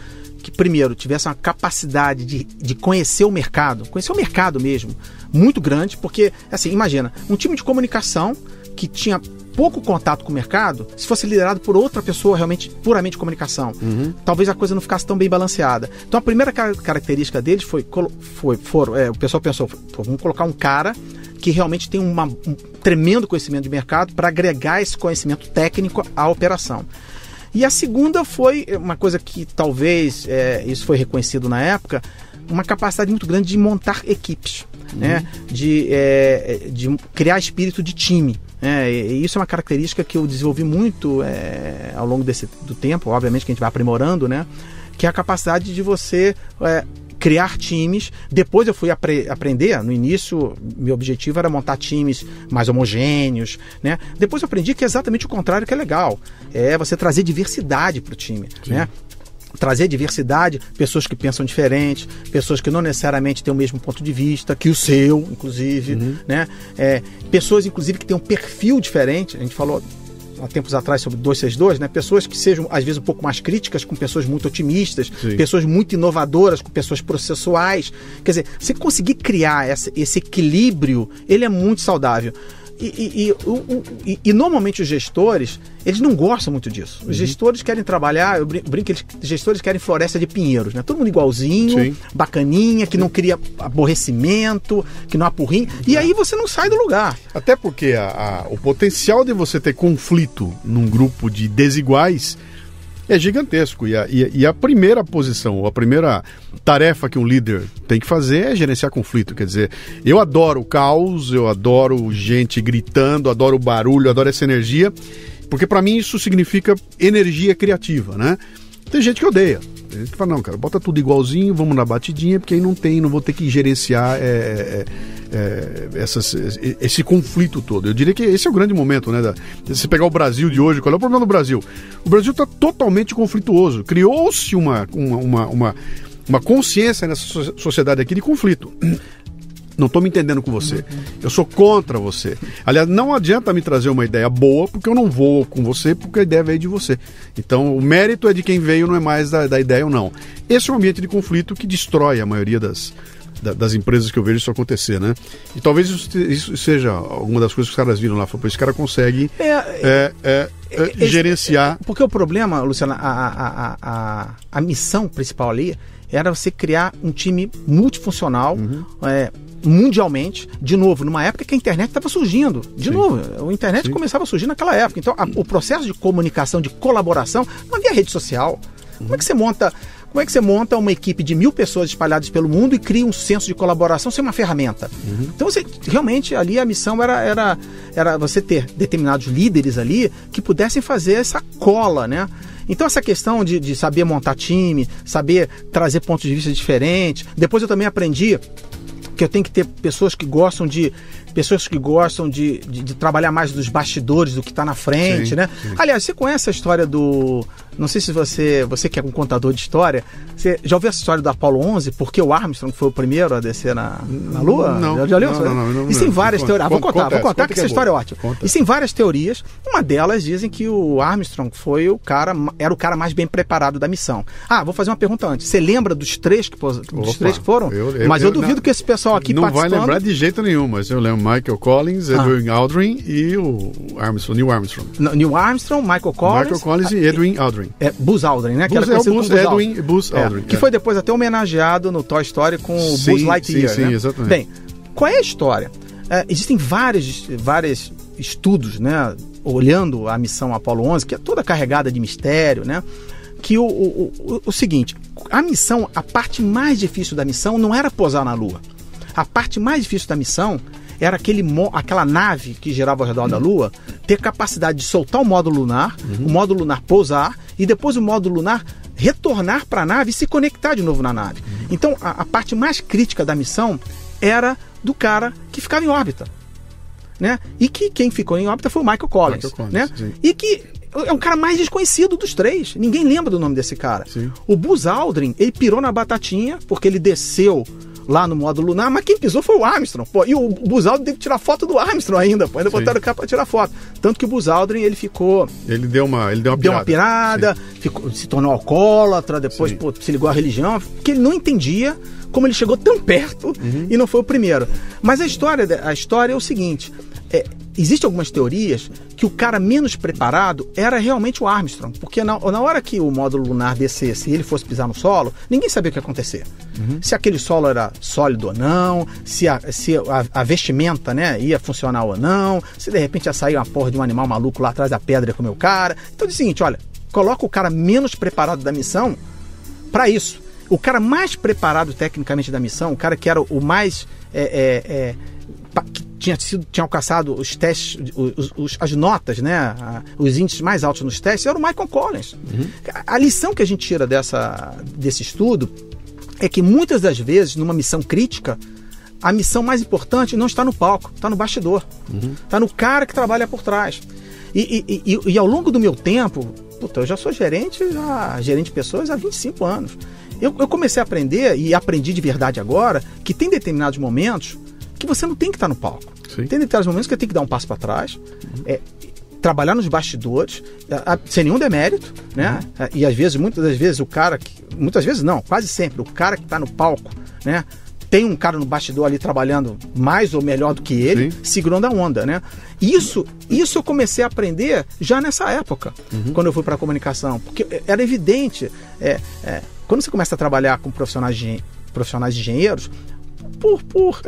que primeiro tivesse uma capacidade de conhecer o mercado mesmo, muito grande, porque, assim, imagina, um time de comunicação que tinha pouco contato com o mercado, se fosse liderado por outra pessoa realmente puramente comunicação, talvez a coisa não ficasse tão bem balanceada. Então a primeira característica deles o pessoal pensou, vamos colocar um cara que realmente tem um tremendo conhecimento de mercado para agregar esse conhecimento técnico à operação. E a segunda foi uma coisa que talvez, isso foi reconhecido na época, uma capacidade muito grande de montar equipes, né? De criar espírito de time. E isso é uma característica que eu desenvolvi muito ao longo do tempo, obviamente que a gente vai aprimorando, né? Que é a capacidade de você criar times. Depois eu fui aprender, no início meu objetivo era montar times mais homogêneos, né? Depois eu aprendi que é exatamente o contrário que é legal, é você trazer diversidade para o time, né? Trazer diversidade, pessoas que pensam diferente, pessoas que não necessariamente têm o mesmo ponto de vista que o seu, inclusive, né? Pessoas, inclusive, que têm um perfil diferente. A gente falou há tempos atrás sobre 262, né? Pessoas que sejam, às vezes, um pouco mais críticas com pessoas muito otimistas, Sim. pessoas muito inovadoras com pessoas processuais. Quer dizer, você conseguir criar esse equilíbrio, ele é muito saudável. E normalmente os gestores, eles não gostam muito disso. Os gestores querem trabalhar, eu brinco, os gestores querem floresta de pinheiros, né? Todo mundo igualzinho, Sim. bacaninha, que não cria aborrecimento, que não apurrinha, e aí você não sai do lugar. Até porque o potencial de você ter conflito num grupo de desiguais é gigantesco. E a primeira posição, a primeira tarefa que um líder tem que fazer é gerenciar conflito. Quer dizer, eu adoro o caos, eu adoro gente gritando, adoro o barulho, adoro essa energia, porque para mim isso significa energia criativa, né? Tem gente que odeia. Tem gente que fala, não, cara, bota tudo igualzinho, vamos na batidinha, porque aí não vou ter que gerenciar esse conflito todo. Eu diria que esse é o grande momento, né? Se você pegar o Brasil de hoje, qual é o problema do Brasil? O Brasil está totalmente conflituoso. Criou-se uma consciência nessa sociedade aqui de conflito. Não estou me entendendo com você. Eu sou contra você. Aliás, não adianta me trazer uma ideia boa, porque eu não vou com você, porque a ideia veio de você. Então, o mérito é de quem veio, não é mais da ideia ou não. Esse é um ambiente de conflito que destrói a maioria das empresas que eu vejo isso acontecer, né? E talvez isso seja alguma das coisas que os caras viram lá. Esse cara consegue gerenciar. Porque o problema, Luciana, a missão principal ali era você criar um time multifuncional, mundialmente, de novo, numa época que a internet estava surgindo. De novo, a internet começava a surgir naquela época. Então, o processo de comunicação, de colaboração, não havia rede social. Como é que você monta uma equipe de 1.000 pessoas espalhadas pelo mundo e cria um senso de colaboração sem uma ferramenta? Então, realmente, ali a missão era você ter determinados líderes ali que pudessem fazer essa cola, né? Então, essa questão de saber montar time, saber trazer pontos de vista diferentes. Depois eu também aprendi que eu tenho que ter pessoas que gostam de trabalhar mais dos bastidores do que está na frente, sim, né? Sim. Aliás, você conhece a história do... Não sei se você que é um contador de história, você já ouviu essa história do Apollo 11? Porque o Armstrong foi o primeiro a descer na Lua? Não. Já leu? Não. Isso tem várias teorias. Vou contar que essa história é ótima. Conta. Isso tem várias teorias. Uma delas dizem que o Armstrong era o cara mais bem preparado da missão. Vou fazer uma pergunta antes. Você lembra dos três que foram? Mas eu duvido que esse pessoal aqui não vai lembrar de jeito nenhum, mas eu lembro Michael Collins, Edwin Aldrin e o Neil Armstrong. Neil Armstrong, Michael Collins e Edwin Aldrin. Buzz Aldrin, né? Buzz Aldrin. Que foi depois até homenageado no Toy Story com o Buzz Lightyear. Sim, né? Exatamente. Bem, qual é a história? Existem vários estudos, né? Olhando a missão Apollo 11, que é toda carregada de mistério, né? Que o seguinte, a missão, a parte mais difícil da missão não era pousar na Lua. A parte mais difícil da missão era aquela nave que girava ao redor da Lua ter capacidade de soltar o módulo lunar, o módulo lunar pousar e depois o módulo lunar retornar para a nave e se conectar de novo na nave. Então, a parte mais crítica da missão era do cara que ficava em órbita, né? E que quem ficou em órbita foi o Michael Collins, né? E que é um cara mais desconhecido dos três. Ninguém lembra do nome desse cara. Sim. O Buzz Aldrin, ele pirou na batatinha porque ele desceu lá no módulo lunar, mas quem pisou foi o Armstrong, pô. E o Buzz Aldrin teve que tirar foto do Armstrong ainda, pô. Ainda botaram o cara pra tirar foto. Tanto que o Buzz Aldrin, ele ficou... Ele deu uma pirada, se tornou alcoólatra, depois se ligou à religião, porque ele não entendia como ele chegou tão perto e não foi o primeiro. Mas a história é o seguinte, existem algumas teorias que o cara menos preparado era realmente o Armstrong, porque na hora que o módulo lunar descesse e ele fosse pisar no solo, ninguém sabia o que ia acontecer. Se aquele solo era sólido ou não, se a vestimenta, né, ia funcionar ou não, se de repente ia sair uma porra de um animal maluco lá atrás da pedra e comer o cara. Então é o seguinte, olha, coloca o cara menos preparado da missão para isso. O cara mais preparado tecnicamente da missão, o cara que era o mais... que tinha alcançado os testes, as notas, né, os índices mais altos nos testes, era o Michael Collins. A lição que a gente tira desse estudo é que muitas das vezes, numa missão crítica, a missão mais importante não está no palco, está no bastidor. Está no cara que trabalha por trás. E ao longo do meu tempo, eu já sou gerente de pessoas há 25 anos. Eu comecei a aprender, e aprendi de verdade agora, que tem determinados momentos que você não tem que estar no palco. Sim. Tem determinados momentos que você tem que dar um passo para trás. trabalhar nos bastidores, sem nenhum demérito, né? E às vezes, muitas das vezes, muitas vezes não, quase sempre, o cara que está no palco, né? Tem um cara no bastidor ali trabalhando mais ou melhor do que ele, segurando a onda, né? Isso eu comecei a aprender já nessa época, quando eu fui para a comunicação, porque era evidente, quando você começa a trabalhar com profissionais de engenheiros, por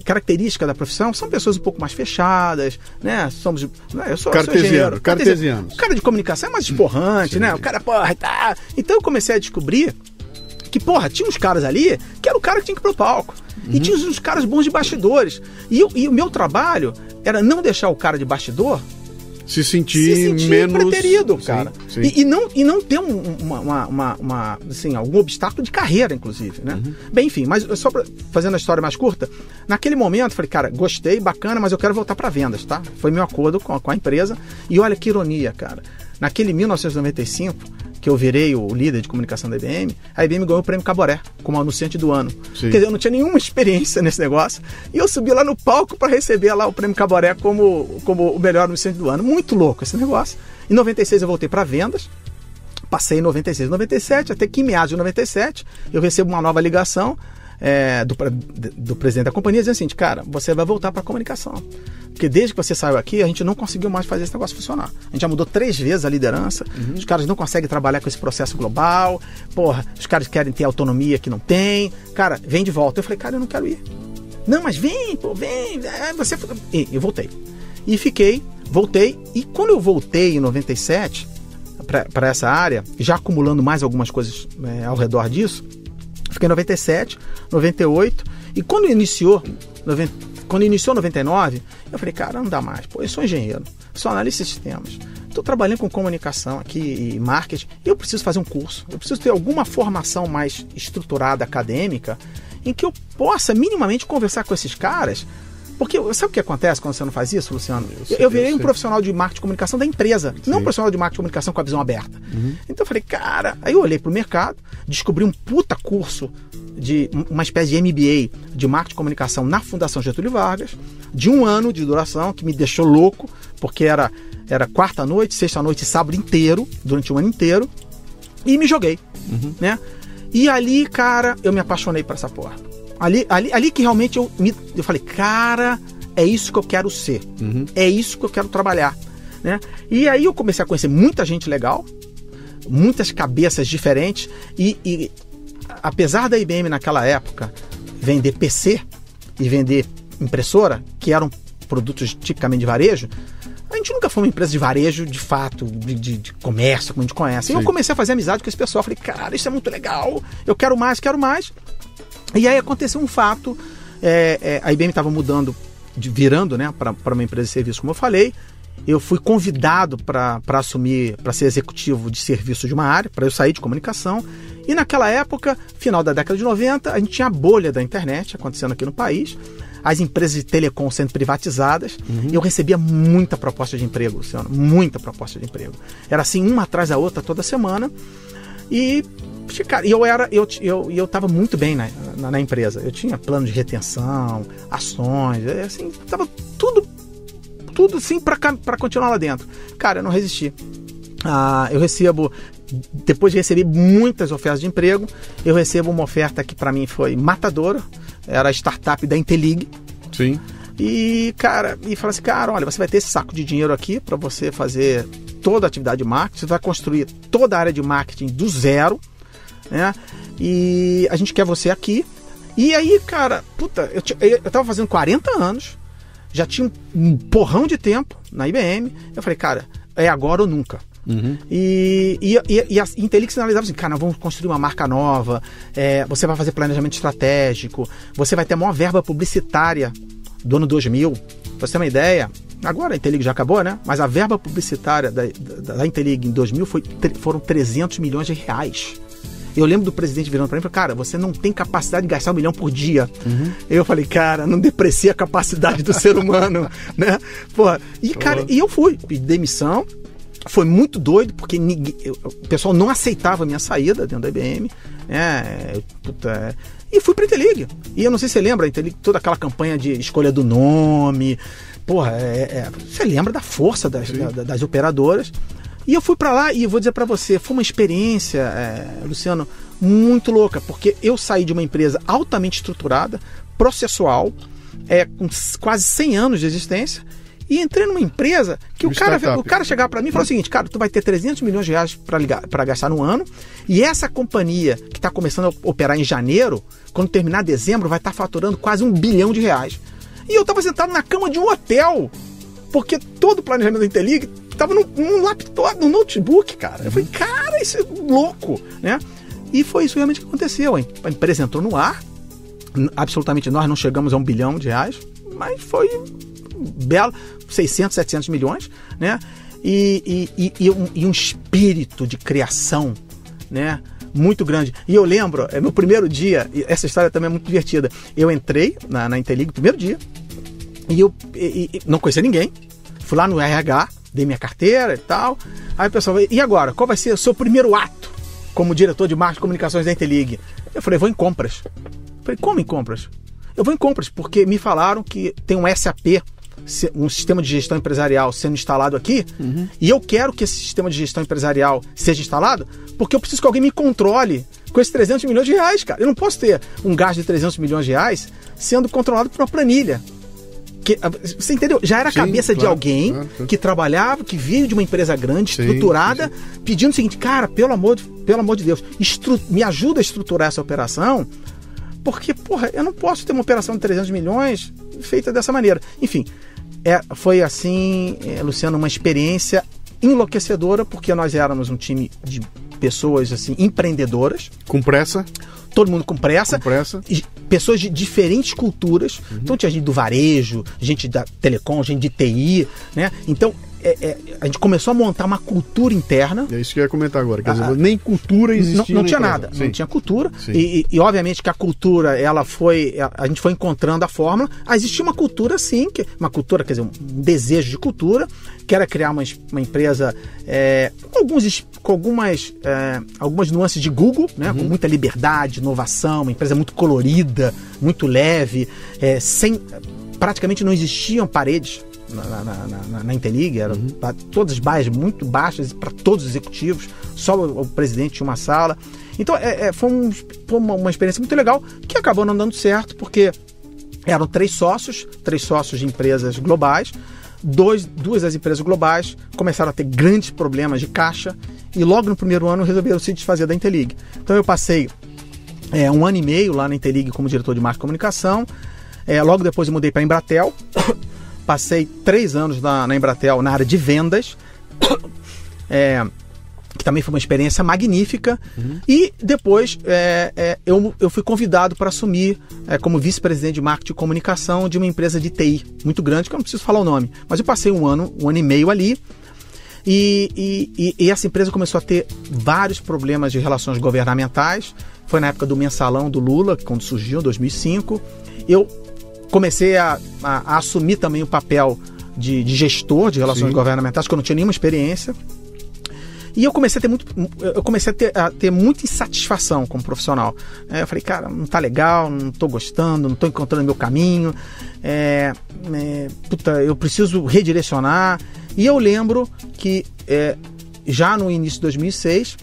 característica da profissão, são pessoas um pouco mais fechadas, né? Eu sou engenheiro. Cartesianos. O cara de comunicação é mais esporrante, né? O cara, tá. Então eu comecei a descobrir que, tinha uns caras ali que era o cara que tinha que ir pro palco. E tinha uns caras bons de bastidores. E o meu trabalho era não deixar o cara de bastidor se sentir menos preterido, cara. Sim. E não ter algum obstáculo de carreira, inclusive, né? Bem, enfim, mas só fazendo a história mais curta, naquele momento, falei, cara, gostei, bacana, mas eu quero voltar para vendas, tá? Foi meu acordo com a empresa. E olha que ironia, cara. Naquele 1995, que eu virei o líder de comunicação da IBM, a IBM ganhou o prêmio Caboré como anunciante do ano. Sim. Quer dizer, eu não tinha nenhuma experiência nesse negócio. E eu subi lá no palco para receber lá o prêmio Caboré como o melhor anunciante do ano. Muito louco esse negócio. Em 96 eu voltei para vendas. Passei em 96 e 97, até que em meados de 97 eu recebo uma nova ligação do presidente da companhia dizendo assim, cara, você vai voltar para a comunicação. Porque desde que você saiu aqui, a gente não conseguiu mais fazer esse negócio funcionar. A gente já mudou 3 vezes a liderança, os caras não conseguem trabalhar com esse processo global, os caras querem ter autonomia que não tem. Cara, vem de volta. Eu falei, cara, eu não quero ir. Não, mas vem, vem. E eu voltei. E voltei. E quando eu voltei em 97 para essa área, já acumulando mais algumas coisas ao redor disso, fiquei em 97, 98, e quando iniciou 99, eu falei, cara, não dá mais. Eu sou engenheiro, sou analista de sistemas, estou trabalhando com comunicação aqui e marketing, eu preciso fazer um curso, eu preciso ter alguma formação mais estruturada, acadêmica, em que eu possa minimamente conversar com esses caras. Porque sabe o que acontece quando você não faz isso, Luciano? Eu virei um profissional de marketing e comunicação da empresa, não um profissional de marketing e comunicação com a visão aberta. Então eu falei, cara, aí eu olhei pro mercado, descobri um puta curso de uma espécie de MBA de marketing e comunicação na Fundação Getúlio Vargas, de 1 ano de duração, que me deixou louco, porque era quarta noite, sexta noite e sábado inteiro, durante um ano inteiro, e me joguei, né? E ali, cara, eu me apaixonei por essa porra. Ali que realmente eu falei, cara, é isso que eu quero ser, é isso que eu quero trabalhar, né? E aí eu comecei a conhecer muita gente legal, muitas cabeças diferentes, e apesar da IBM naquela época vender PC e vender impressora, que eram produtos tipicamente de varejo, a gente nunca foi uma empresa de varejo, de fato, de comércio, como a gente conhece. E eu comecei a fazer amizade com esse pessoal, falei, cara, isso é muito legal, eu quero mais. E aí aconteceu um fato, a IBM estava virando, né, para uma empresa de serviço, como eu falei. Eu fui convidado para assumir, para ser executivo de serviço de uma área, para eu sair de comunicação. E naquela época, final da década de 90, a gente tinha a bolha da internet acontecendo aqui no país, as empresas de telecom sendo privatizadas, e eu recebia muita proposta de emprego, Luciano, muita proposta de emprego. Era assim, uma atrás da outra toda semana. E, cara, eu estava muito bem na empresa. Eu tinha plano de retenção, ações, assim, estava tudo assim para continuar lá dentro. Cara, eu não resisti. Depois de receber muitas ofertas de emprego, eu recebo uma oferta que para mim foi matadora. Era a startup da Intelig. Sim. E fala assim, cara, olha, você vai ter esse saco de dinheiro aqui para você fazer toda a atividade de marketing, você vai construir toda a área de marketing do zero, né? E a gente quer você aqui. E aí, cara, eu tava fazendo 40 anos, já tinha um porrão de tempo na IBM. Eu falei, cara, é agora ou nunca. E a Intelig sinalizava assim, cara, nós vamos construir uma marca nova, você vai fazer planejamento estratégico, você vai ter a maior verba publicitária do ano 2000. Pra você ter uma ideia, agora a Intelig já acabou, né? Mas a verba publicitária da Intelig em 2000 foram 300 milhões de reais. Eu lembro do presidente virando para mim e falou, cara, você não tem capacidade de gastar 1 milhão por dia. Eu falei, cara, não deprecia a capacidade do ser humano, né? Porra, e eu fui, pedi demissão. Foi muito doido, porque o pessoal não aceitava a minha saída dentro da IBM. E fui para a Intelig. E eu não sei se você lembra, a Intelig, toda aquela campanha de escolha do nome, porra, você lembra da força das operadoras. E eu fui para lá e eu vou dizer para você, foi uma experiência, Luciano, muito louca, porque eu saí de uma empresa altamente estruturada, processual, com quase 100 anos de existência, e entrei numa empresa que o cara chegava para mim e falou o seguinte: cara, tu vai ter 300 milhões de reais para gastar no ano, e essa companhia que está começando a operar em janeiro, quando terminar dezembro, vai estar faturando quase R$1 bilhão. E eu estava sentado na cama de um hotel, porque todo o planejamento da Interlig estava num laptop, num notebook, cara. Eu falei, cara, isso é louco, né? E foi isso realmente que aconteceu. A empresa entrou no ar, absolutamente nós não chegamos a R$1 bilhão, mas foi belo, 600, 700 milhões, né? E um espírito de criação, né? Muito grande. E eu lembro, meu primeiro dia, essa história também é muito divertida. Eu entrei na Interlig no primeiro dia e eu não conhecia ninguém. Fui lá no RH, dei minha carteira e tal. Aí o pessoal falou, e agora? Qual vai ser o seu primeiro ato como diretor de marketing e comunicações da Interlig? Eu falei, vou em compras. Eu falei, como em compras? Eu vou em compras porque me falaram que tem um SAP, um sistema de gestão empresarial sendo instalado aqui, e eu quero que esse sistema de gestão empresarial seja instalado porque eu preciso que alguém me controle com esses 300 milhões de reais, cara. Eu não posso ter um gasto de 300 milhões de reais sendo controlado por uma planilha. Você entendeu? Já era a cabeça de alguém que trabalhava, que veio de uma empresa grande, estruturada, pedindo o seguinte, cara, pelo amor de Deus, me ajuda a estruturar essa operação, porque, porra, eu não posso ter uma operação de 300 milhões feita dessa maneira. Enfim, foi assim, Luciano, uma experiência enlouquecedora, porque nós éramos um time de pessoas assim empreendedoras. Com pressa. Todo mundo com pressa. Pessoas de diferentes culturas. Então tinha gente do varejo, gente da telecom, gente de TI, né? Então a gente começou a montar uma cultura interna. É isso que eu ia comentar agora. Quer dizer, nem cultura existia. Não tinha nada. Não tinha cultura. E obviamente que a cultura, a gente foi encontrando a fórmula. Existia uma cultura, sim, uma cultura, quer dizer, um desejo de cultura, que era criar uma empresa com algumas nuances de Google, né? Com muita liberdade, inovação, uma empresa muito colorida, muito leve, praticamente não existiam paredes na Interlig, eram todas as baias muito baixas para todos os executivos, só o presidente tinha uma sala. Então foi uma experiência muito legal, que acabou não dando certo, porque eram três sócios de empresas globais. Duas das empresas globais começaram a ter grandes problemas de caixa e logo no primeiro ano resolveram se desfazer da Interlig. Então eu passei 1 ano e meio lá na Interlig como diretor de marketing e comunicação. Logo depois eu mudei para a Embratel. Passei 3 anos na Embratel na área de vendas, que também foi uma experiência magnífica. E depois eu fui convidado para assumir como vice-presidente de marketing e comunicação de uma empresa de TI muito grande, que eu não preciso falar o nome. Mas eu passei 1 ano e meio ali. E essa empresa começou a ter vários problemas de relações governamentais. Foi na época do mensalão do Lula, quando surgiu, em 2005. Eu comecei a assumir também o papel de gestor de relações governamentais, que eu não tinha nenhuma experiência. E eu comecei a ter muita insatisfação como profissional. Eu falei, cara, não tá legal, não tô gostando, não tô encontrando meu caminho. Eu preciso redirecionar. E eu lembro que já no início de 2006,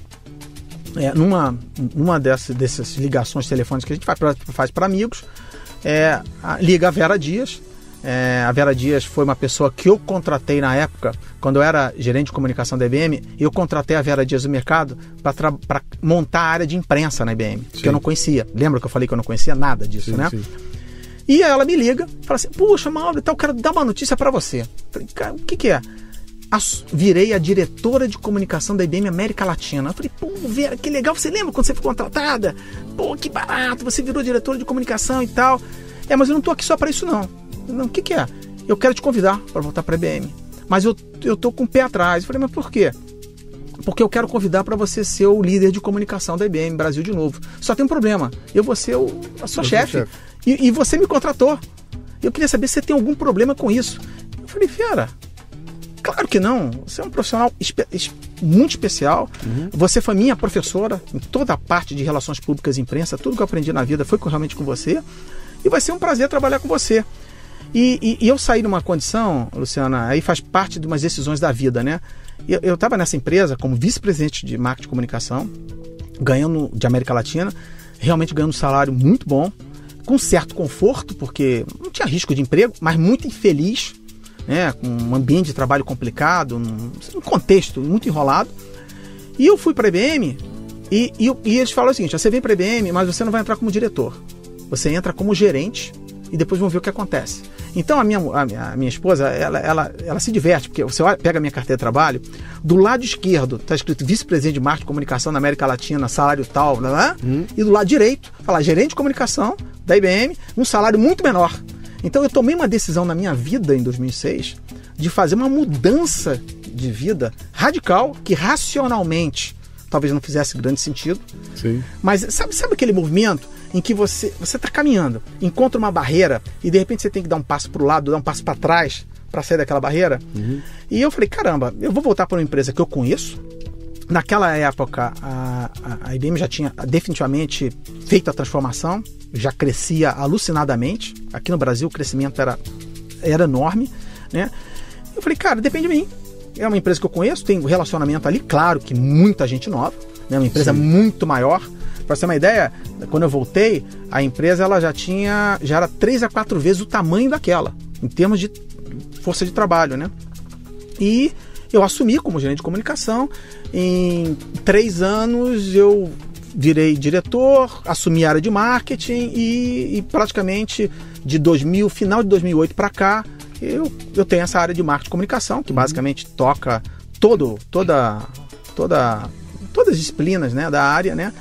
numa dessas ligações telefônicas que a gente faz para amigos, liga a Vera Dias. A Vera Dias foi uma pessoa que eu contratei na época, quando eu era gerente de comunicação da IBM. Eu contratei a Vera Dias do mercado para montar a área de imprensa na IBM, que eu não conhecia. Lembra que eu falei que eu não conhecia nada disso, né? Sim. E aí ela me liga e fala assim, puxa, Mauro, eu quero dar uma notícia para você. Falei, cara, o que é? Virei a diretora de comunicação da IBM América Latina. Eu falei, pô, Vera, que legal, você lembra quando você foi contratada? Pô, que barato, você virou diretora de comunicação e tal. Mas eu não tô aqui só para isso não. Não, o que é? Eu quero te convidar para voltar para a IBM. Mas eu tô com o pé atrás. Eu falei, mas por quê? Porque eu quero convidar para você ser o líder de comunicação da IBM Brasil de novo. Só tem um problema. Eu vou ser a sua chefe. E você me contratou. Eu queria saber se você tem algum problema com isso. Eu falei, Vera, claro que não. Você é um profissional muito especial. Você foi minha professora em toda a parte de relações públicas e imprensa. Tudo que eu aprendi na vida foi realmente com você. E vai ser um prazer trabalhar com você. E eu saí numa condição, Luciana, aí faz parte de umas decisões da vida, né? Eu estava nessa empresa como vice-presidente de marketing e comunicação, ganhando de América Latina, realmente ganhando um salário muito bom, com certo conforto, porque não tinha risco de emprego, mas muito infeliz, né? Com um ambiente de trabalho complicado, um contexto muito enrolado. E eu fui para a IBM e eles falaram o seguinte: você vem para a IBM, mas você não vai entrar como diretor. Você entra como gerente e depois vamos ver o que acontece. Então a minha esposa, ela se diverte, porque você pega a minha carteira de trabalho, do lado esquerdo está escrito vice-presidente de marketing e comunicação na América Latina, salário tal, né? E do lado direito, fala gerente de comunicação da IBM, um salário muito menor. Então eu tomei uma decisão na minha vida em 2006 de fazer uma mudança de vida radical, que racionalmente talvez não fizesse grande sentido. Sim. Mas sabe aquele movimento em que você está caminhando, encontra uma barreira e de repente você tem que dar um passo para o lado, dar um passo para trás para sair daquela barreira? E eu falei, caramba, eu vou voltar para uma empresa que eu conheço. Naquela época a IBM já tinha definitivamente feito a transformação, já crescia alucinadamente. Aqui no Brasil o crescimento era enorme, né? Eu falei, cara, depende de mim. É uma empresa que eu conheço, tem um relacionamento ali, claro que muita gente nova, né? Uma empresa muito maior. Para você ter uma ideia, quando eu voltei, a empresa ela já era 3 a 4 vezes o tamanho daquela, em termos de força de trabalho, né? E eu assumi como gerente de comunicação. Em 3 anos eu virei diretor, assumi a área de marketing e praticamente de final de 2008 para cá, eu tenho essa área de marketing e comunicação, que basicamente toca todas as disciplinas, né, da área, né?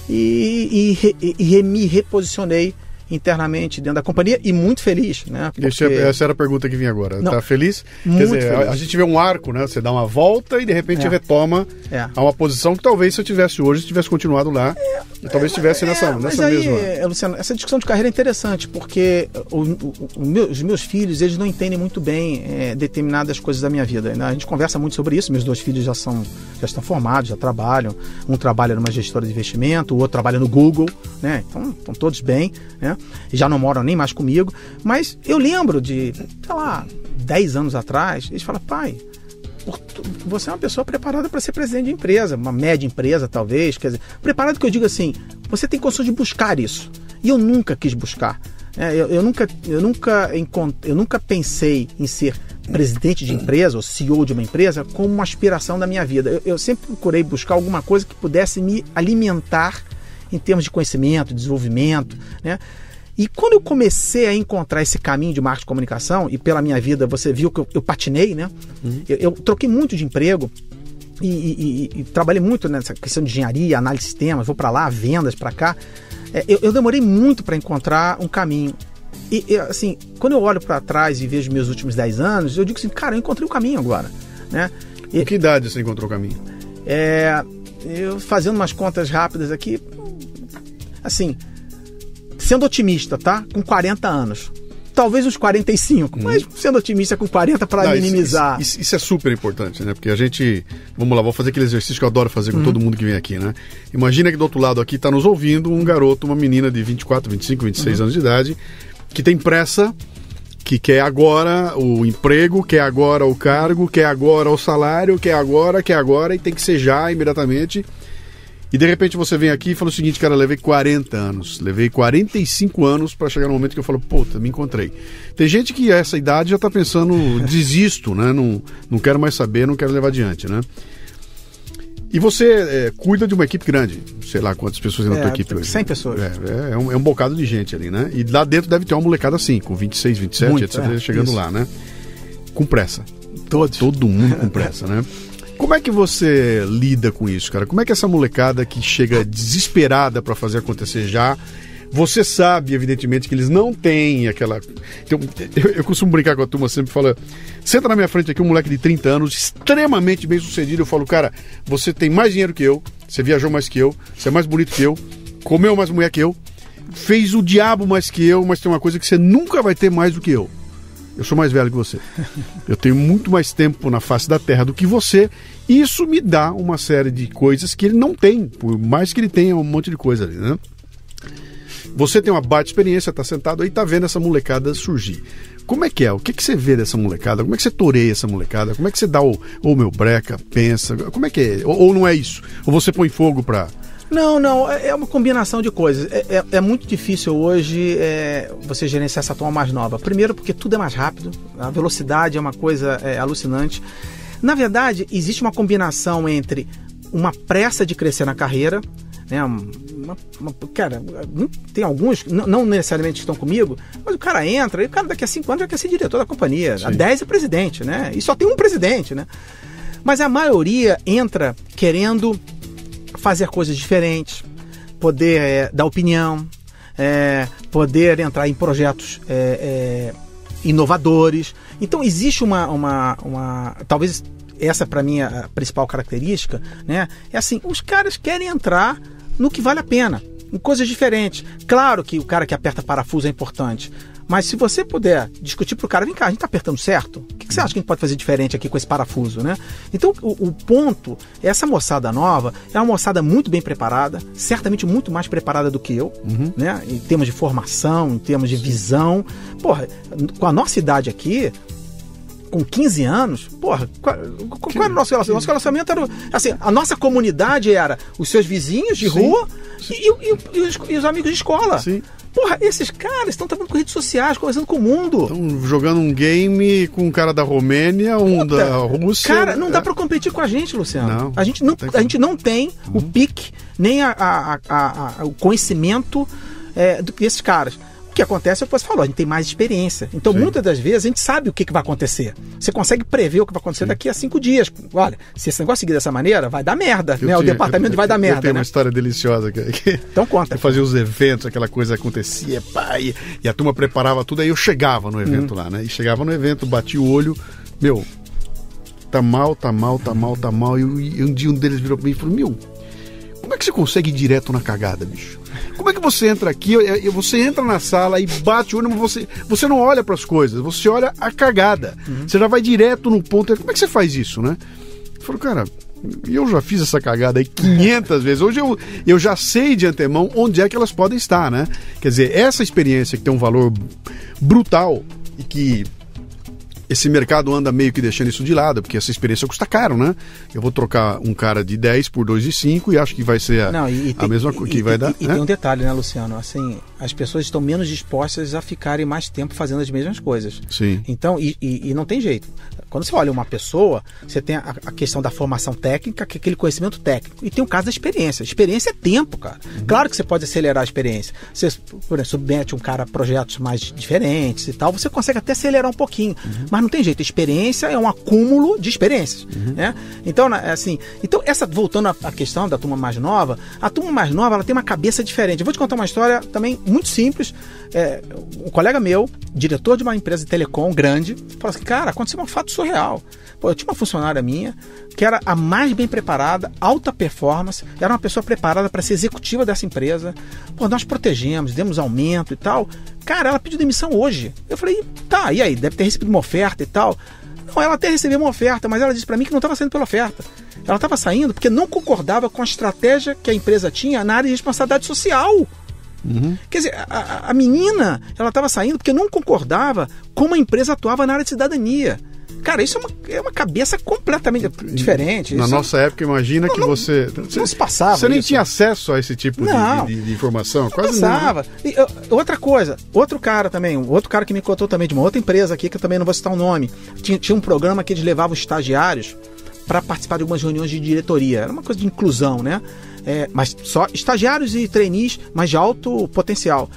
E me reposicionei internamente dentro da companhia e muito feliz, né? Porque... Essa era a pergunta que vinha agora. Tá feliz? Muito Quer dizer, feliz. A gente vê um arco, né? Você dá uma volta e de repente retoma a uma posição que talvez se eu tivesse hoje, se tivesse continuado lá, e talvez estivesse nessa aí, mesma... Luciano, essa discussão de carreira é interessante, porque os meus filhos, eles não entendem muito bem determinadas coisas da minha vida, né? A gente conversa muito sobre isso. Meus 2 filhos já estão formados, já trabalham. Um trabalha numa gestora de investimento, o outro trabalha no Google, né? Então estão todos bem, né? E já não moram nem mais comigo. Mas eu lembro de, 10 anos atrás, eles falam, pai, você é uma pessoa preparada para ser presidente de empresa, uma média empresa talvez, quer dizer, preparado que eu digo assim, você tem condições de buscar isso. E eu nunca quis buscar. Eu nunca pensei em ser presidente de empresa ou CEO de uma empresa como uma aspiração da minha vida. Eu sempre procurei buscar alguma coisa que pudesse me alimentar em termos de conhecimento, desenvolvimento, né? E quando eu comecei a encontrar esse caminho de marketing e comunicação, e pela minha vida você viu que eu patinei, né? Eu troquei muito de emprego e trabalhei muito nessa questão de engenharia, análise de sistemas, vou para lá, vendas para cá. Eu demorei muito para encontrar um caminho. E assim, quando eu olho para trás e vejo meus últimos 10 anos, eu digo assim, cara, eu encontrei o caminho agora, né? Em que idade você encontrou o caminho? Eu fazendo umas contas rápidas aqui, assim, sendo otimista, tá? Com 40 anos. Talvez uns 45, mas sendo otimista com 40 para minimizar. Isso é super importante, né? Porque a gente... Vamos lá, vou fazer aquele exercício que eu adoro fazer com todo mundo que vem aqui, né? Imagina que do outro lado aqui está nos ouvindo um garoto, uma menina de 24, 25, 26 anos de idade, que tem pressa, que quer agora o emprego, quer agora o cargo, quer agora o salário, quer agora e tem que ser já, imediatamente. E de repente você vem aqui e fala o seguinte, cara, levei 40 anos, levei 45 anos para chegar no momento que eu falo, puta, me encontrei. Tem gente que a essa idade já tá pensando, desisto, né? Não quero mais saber, não quero levar adiante, né? E você cuida de uma equipe grande, sei lá quantas pessoas tem na tua equipe hoje. 100 pessoas. É um bocado de gente ali, né? E lá dentro deve ter uma molecada assim, com 26, 27, muito, etc, chegando isso lá, né? Com pressa. Todo mundo com pressa, né? Como é que você lida com isso, cara? Como é que essa molecada que chega desesperada para fazer acontecer já, você sabe, evidentemente, que eles não têm aquela... Então, eu costumo brincar com a turma, sempre fala, senta na minha frente aqui um moleque de 30 anos, extremamente bem sucedido, eu falo, cara, você tem mais dinheiro que eu, você viajou mais que eu, você é mais bonito que eu, comeu mais mulher que eu, fez o diabo mais que eu, mas tem uma coisa que você nunca vai ter mais do que eu. Eu sou mais velho que você. Eu tenho muito mais tempo na face da terra do que você. E isso me dá uma série de coisas que ele não tem. Por mais que ele tenha um monte de coisa ali, né? Você tem uma baita experiência, tá sentado aí, tá vendo essa molecada surgir. Como é que é? O que você vê dessa molecada? Como é que você toreia essa molecada? Como é que você dá o meu breca, pensa? Como é que é? Ou não é isso? Ou você põe fogo pra... Não, é uma combinação de coisas. É muito difícil hoje você gerenciar essa turma mais nova. Primeiro porque tudo é mais rápido, a velocidade é uma coisa alucinante. Na verdade, existe uma combinação entre uma pressa de crescer na carreira, né? Cara, tem alguns, não necessariamente estão comigo, mas o cara entra e o cara daqui a 5 anos já quer ser diretor da companhia, há 10 é presidente, né? E só tem um presidente, né? Mas a maioria entra querendo fazer coisas diferentes, poder dar opinião, poder entrar em projetos inovadores. Então existe talvez essa para mim a principal característica, né? É assim, os caras querem entrar no que vale a pena, em coisas diferentes. Claro que o cara que aperta parafuso é importante, mas se você puder discutir pro cara, vem cá, a gente tá apertando certo? O que você acha que a gente pode fazer diferente aqui com esse parafuso, né? Então, o ponto, essa moçada nova é uma moçada muito bem preparada, certamente muito mais preparada do que eu, né? Em termos de formação, em termos de visão. Porra, com a nossa idade aqui, com 15 anos, porra, qual era o nosso relacionamento? Nosso relacionamento era, assim, a nossa comunidade era os seus vizinhos de rua e os amigos de escola. Sim. Porra, esses caras estão trabalhando com redes sociais, conversando com o mundo. Estão jogando um game com um cara da Romênia, da Rússia. Cara, não dá pra competir com a gente, Luciano. A gente não tem o pique, nem o conhecimento desses caras. O que acontece é o que você falou, a gente tem mais experiência. Então, muitas das vezes, a gente sabe o que vai acontecer. Você consegue prever o que vai acontecer daqui a 5 dias. Olha, se esse negócio seguir dessa maneira, vai dar merda, né? O departamento vai dar merda. Eu tenho uma história deliciosa aqui. Então conta. Eu fazia os eventos, aquela coisa acontecia, e a turma preparava tudo, aí eu chegava no evento lá, né? E chegava no evento, batia o olho, tá mal. E um dia um deles virou pra mim e falou, como é que você consegue ir direto na cagada, bicho? Como é que você entra aqui, você entra na sala e bate o olho, mas você não olha para as coisas, você olha a cagada. Você já vai direto no ponto. Como é que você faz isso, né? Eu falo, cara, eu já fiz essa cagada aí 500 vezes. Hoje eu já sei de antemão onde é que elas podem estar, né? Quer dizer, essa experiência que tem um valor brutal e que esse mercado anda meio que deixando isso de lado, porque essa experiência custa caro, né? Eu vou trocar um cara de 10 por 2 de 5 e acho que vai ser a mesma coisa que vai dar. E tem um detalhe, né, Luciano? Assim, as pessoas estão menos dispostas a ficarem mais tempo fazendo as mesmas coisas. Sim. Então, e não tem jeito. Quando você olha uma pessoa, você tem a questão da formação técnica, que é aquele conhecimento técnico, e tem o caso da experiência. Experiência é tempo, cara. Claro que você pode acelerar a experiência. Você, por exemplo, submete um cara a projetos mais diferentes e tal, você consegue até acelerar um pouquinho. Mas não tem jeito. Experiência é um acúmulo de experiências. Né? Então, assim, voltando à questão da turma mais nova, a turma mais nova ela tem uma cabeça diferente. Eu vou te contar uma história também muito simples. Um colega meu, diretor de uma empresa de telecom grande, falou assim, cara, aconteceu um fato surreal. Pô, eu tinha uma funcionária minha que era a mais bem preparada, alta performance, era uma pessoa preparada para ser executiva dessa empresa. Pô, nós protegemos, demos aumento e tal. Cara, ela pediu demissão hoje. Eu falei, tá, e aí? Deve ter recebido uma oferta e tal. Não, ela até recebeu uma oferta, mas ela disse para mim que não estava saindo pela oferta. Ela estava saindo porque não concordava com a estratégia que a empresa tinha na área de responsabilidade social. Quer dizer, a menina, ela estava saindo porque não concordava como a empresa atuava na área de cidadania. Cara, isso é uma cabeça completamente diferente. Na nossa época, imagina que você... Não se passava. Você nem tinha acesso a esse tipo de informação? Quase passava. E, outra coisa, outro cara que me contou também de uma outra empresa aqui, que eu também não vou citar o nome, tinha um programa que eles levavam estagiários para participar de algumas reuniões de diretoria. Era uma coisa de inclusão, né? Mas só estagiários e trainees, mas de alto potencial.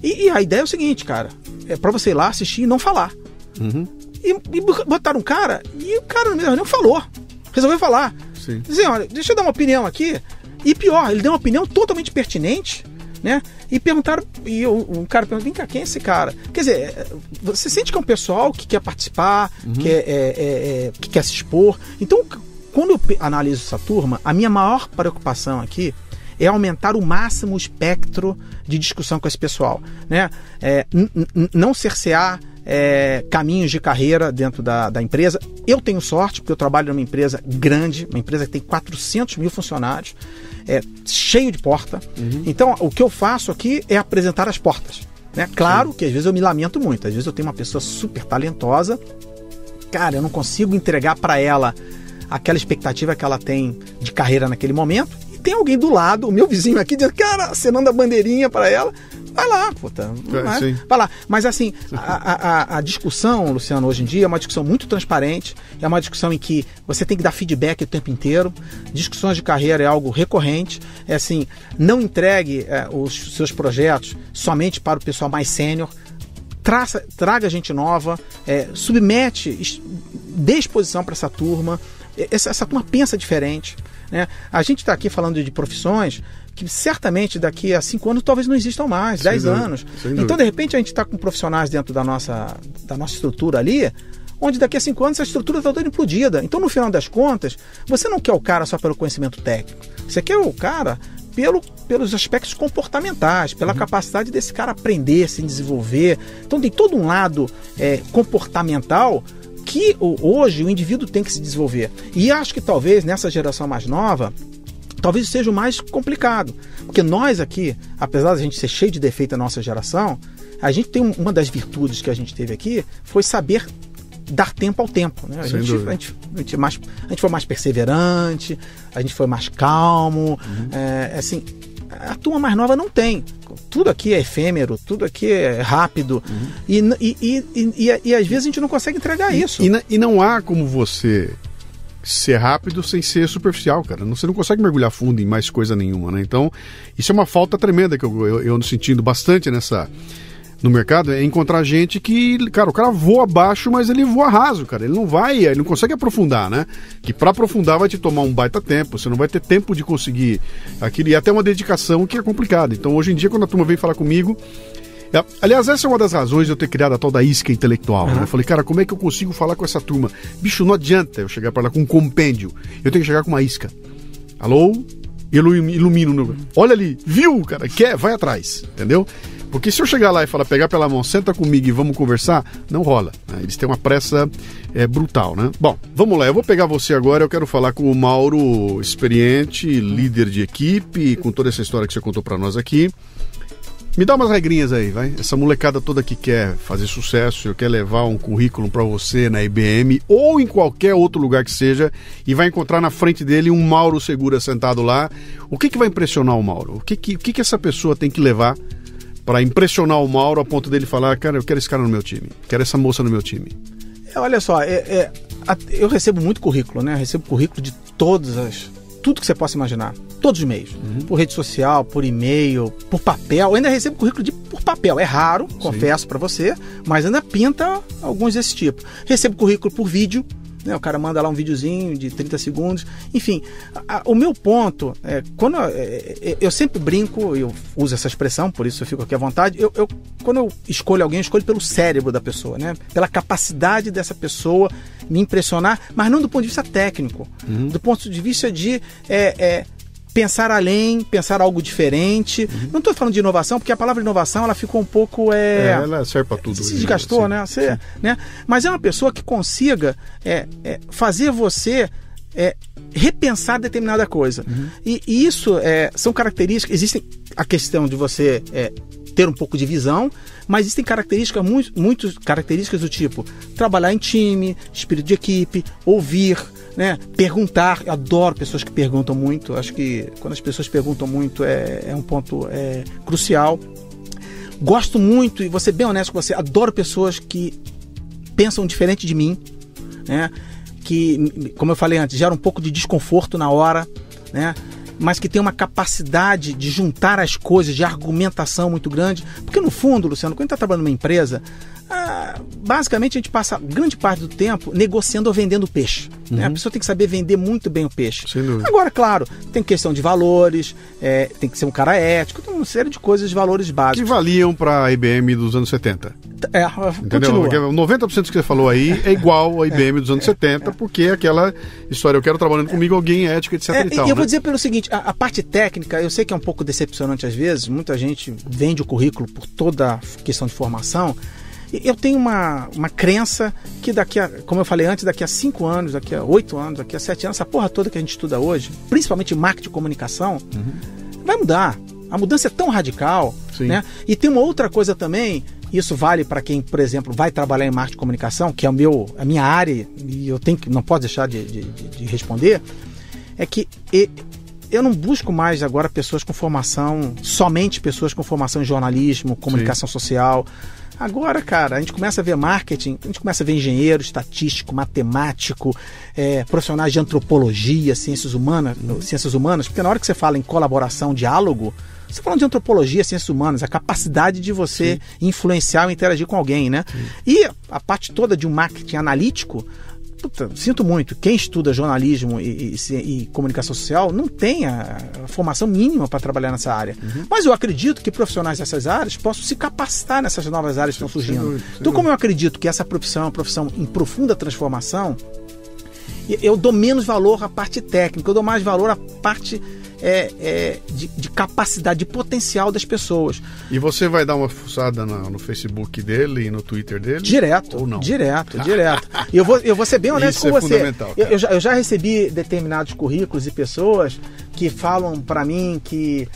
E a ideia é o seguinte, cara, é para você ir lá assistir e não falar. E botaram um cara, e o cara no meio da reunião falou. Resolveu falar. Dizer, olha, deixa eu dar uma opinião aqui. E pior, ele deu uma opinião totalmente pertinente, né? E perguntaram, e um cara perguntou, vem cá, quem é esse cara? Quer dizer, você sente que é um pessoal que quer participar, que quer se expor. Então, quando eu analiso essa turma, a minha maior preocupação aqui é aumentar o máximo o espectro de discussão com esse pessoal, né? Não cercear caminhos de carreira dentro da empresa. Eu tenho sorte, porque eu trabalho numa empresa grande, uma empresa que tem 400 mil funcionários, cheio de porta. Então, o que eu faço aqui é apresentar as portas. né? Claro que às vezes eu me lamento muito, às vezes eu tenho uma pessoa super talentosa, cara, eu não consigo entregar para ela aquela expectativa que ela tem de carreira naquele momento, e tem alguém do lado, o meu vizinho aqui, diz, cara, acenando a bandeirinha para ela, vai lá, puta, vai lá. Mas assim, a discussão, Luciano, hoje em dia é uma discussão muito transparente, é uma discussão em que você tem que dar feedback o tempo inteiro, discussões de carreira é algo recorrente, é assim, não entregue os seus projetos somente para o pessoal mais sênior, traga gente nova, submete, dê exposição para essa turma, essa turma pensa diferente, né? A gente está aqui falando de profissões que certamente daqui a 5 anos talvez não existam mais, 10 anos. Então, de repente, a gente está com profissionais dentro da nossa estrutura ali, onde daqui a 5 anos essa estrutura está toda implodida. Então, no final das contas, você não quer o cara só pelo conhecimento técnico, você quer o cara pelos aspectos comportamentais, pela capacidade desse cara aprender, se desenvolver. Então, tem todo um lado comportamental que hoje o indivíduo tem que se desenvolver. E acho que talvez nessa geração mais nova, talvez seja o mais complicado. Porque nós aqui, apesar de a gente ser cheio de defeito na nossa geração, a gente tem uma das virtudes que a gente teve aqui, foi saber dar tempo ao tempo, né? A gente foi mais perseverante, a gente foi mais calmo, assim, a turma mais nova não tem. Tudo aqui é efêmero, tudo aqui é rápido, e às vezes a gente não consegue entregar isso. E não há como você ser rápido sem ser superficial, cara. Você não consegue mergulhar fundo em mais coisa nenhuma, né? Então, isso é uma falta tremenda que eu ando sentindo bastante no mercado, é encontrar gente que, cara, o cara voa baixo, mas ele voa raso, cara. Ele não consegue aprofundar, né? Que pra aprofundar vai te tomar um baita tempo, você não vai ter tempo de conseguir aquilo, e até uma dedicação que é complicada. Então, hoje em dia, quando a turma vem falar comigo, aliás, essa é uma das razões de eu ter criado a tal da isca intelectual, né? Eu falei, cara, como é que eu consigo falar com essa turma? Bicho, não adianta eu chegar pra lá com um compêndio, eu tenho que chegar com uma isca. Alô? Ilumino. Olha ali, viu, cara? Quer? Vai atrás, entendeu? Porque se eu chegar lá e falar, pegar pela mão, senta comigo e vamos conversar, não rola, né? Eles têm uma pressa brutal, né? Bom, vamos lá, eu vou pegar você agora, eu quero falar com o Mauro, experiente, líder de equipe, com toda essa história que você contou pra nós aqui. Me dá umas regrinhas aí, vai. Essa molecada toda que quer fazer sucesso, quer levar um currículo pra você na IBM ou em qualquer outro lugar que seja e vai encontrar na frente dele um Mauro Segura sentado lá. O que vai impressionar o Mauro? O que essa pessoa tem que levar para impressionar o Mauro a ponto dele falar, cara, eu quero esse cara no meu time, quero essa moça no meu time? Olha só, eu recebo muito currículo, né? Eu recebo currículo de tudo que você possa imaginar, todos os meios, por rede social, por e-mail, por papel. Eu ainda recebo currículo por papel, é raro, confesso para você, mas ainda pinta alguns desse tipo. Recebo currículo por vídeo, né? O cara manda lá um videozinho de 30 segundos. Enfim, o meu ponto é, quando eu sempre brinco, eu uso essa expressão, por isso eu fico aqui à vontade, quando eu escolho alguém, eu escolho pelo cérebro da pessoa, né? Pela capacidade dessa pessoa me impressionar, mas não do ponto de vista técnico, do ponto de vista de pensar além, pensar algo diferente. Não estou falando de inovação, porque a palavra inovação ela ficou um pouco... ela serve para tudo. Se desgastou, assim, né? Mas é uma pessoa que consiga fazer você repensar determinada coisa. E isso são características... Existe a questão de você ter um pouco de visão, mas existem características, muitas características do tipo trabalhar em time, espírito de equipe, ouvir, né? Perguntar. Eu adoro pessoas que perguntam muito. Acho que quando as pessoas perguntam muito é um ponto crucial. Gosto muito, e vou ser bem honesto com você, adoro pessoas que pensam diferente de mim, né? Que, como eu falei antes, gera um pouco de desconforto na hora, né? Mas que tem uma capacidade de juntar as coisas, de argumentação muito grande. Porque no fundo, Luciano, quando a gente está trabalhando numa empresa, basicamente a gente passa grande parte do tempo negociando ou vendendo peixe, né? A pessoa tem que saber vender muito bem o peixe. Agora, claro, tem questão de valores, tem que ser um cara ético, tem uma série de coisas, de valores básicos. Que valiam para a IBM dos anos 70. Entendeu? Continua. 90% do que você falou aí é igual à IBM dos anos 70, porque é aquela história, eu quero trabalhando comigo alguém ético, etc. e tal. E eu vou dizer pelo seguinte, a parte técnica, eu sei que é um pouco decepcionante às vezes, muita gente vende o currículo por toda a questão de formação. Eu tenho uma crença que como eu falei antes, daqui a 5 anos, daqui a 8 anos, daqui a 7 anos, essa porra toda que a gente estuda hoje, principalmente marketing e comunicação, vai mudar. A mudança é tão radical, né? E tem uma outra coisa também, isso vale para quem, por exemplo, vai trabalhar em marketing de comunicação, que é a minha área, e eu não posso deixar de responder, é que eu não busco mais agora somente pessoas com formação em jornalismo, comunicação social. Agora, cara, a gente começa a ver marketing, a gente começa a ver engenheiro, estatístico, matemático, profissionais de antropologia, ciências humanas, porque na hora que você fala em colaboração, diálogo, você está falando de antropologia, ciências humanas, a capacidade de você influenciar ou interagir com alguém, né? Sim. E a parte toda de um marketing analítico, sinto muito, quem estuda jornalismo e comunicação social não tem a formação mínima para trabalhar nessa área. Mas eu acredito que profissionais dessas áreas possam se capacitar nessas novas áreas que estão surgindo. Então, como eu acredito que essa profissão é uma profissão em profunda transformação, eu dou menos valor à parte técnica, eu dou mais valor à parte de capacidade, de potencial das pessoas. E você vai dar uma fuçada no Facebook dele e no Twitter dele? Direto. Ou não? Direto. Eu vou ser bem honesto com você. Eu já recebi determinados currículos e pessoas que falam pra mim que,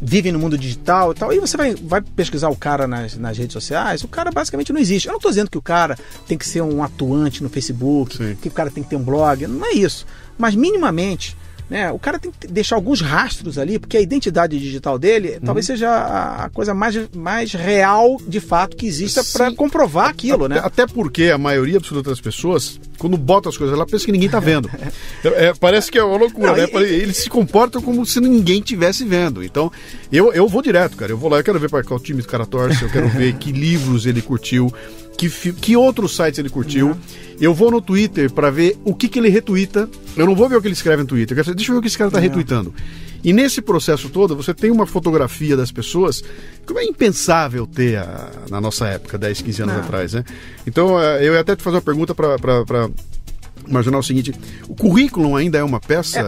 vivem no mundo digital e tal, e você vai pesquisar o cara nas redes sociais, o cara basicamente não existe. Eu não estou dizendo que o cara tem que ser um atuante no Facebook, que o cara tem que ter um blog, não é isso. Mas minimamente, né, o cara tem que deixar alguns rastros ali, porque a identidade digital dele talvez seja a coisa mais real de fato que exista para comprovar aquilo, né? Até porque a maioria absoluta das pessoas, quando bota as coisas lá, pensa que ninguém tá vendo. Parece que é uma loucura, né? Eles se comportam como se ninguém estivesse vendo. Então, eu vou direto, cara. Eu vou lá, eu quero ver para qual time o cara torce, eu quero ver que livros ele curtiu, que outros sites ele curtiu. Eu vou no Twitter para ver o que ele retuita. Eu não vou ver o que ele escreve no Twitter. Deixa eu ver o que esse cara está retuitando. E nesse processo todo, você tem uma fotografia das pessoas que é impensável ter na nossa época, 10, 15 anos atrás, né? Então, eu ia até te fazer uma pergunta para imaginar o seguinte: o currículo ainda é uma peça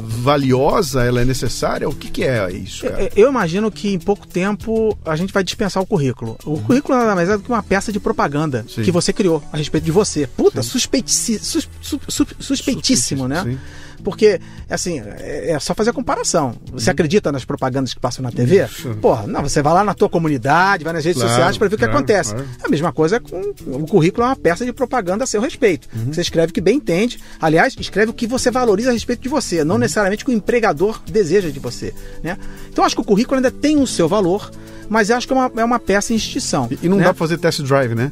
valiosa? Ela é necessária? O que é isso, cara? Eu imagino que em pouco tempo a gente vai dispensar o currículo. O currículo nada mais é do que uma peça de propaganda que você criou a respeito de você. Suspeitíssimo, né? Sim. Porque, assim, é só fazer a comparação. Você acredita nas propagandas que passam na TV? Não, você vai lá na tua comunidade, vai nas redes sociais para ver o que acontece. A mesma coisa com o currículo, é uma peça de propaganda a seu respeito. Você escreve o que bem entende. Aliás, escreve o que você valoriza a respeito de você, não necessariamente o que o empregador deseja de você, né? Então, acho que o currículo ainda tem o seu valor, mas acho que é uma peça em extinção. E não dá pra fazer test drive, né?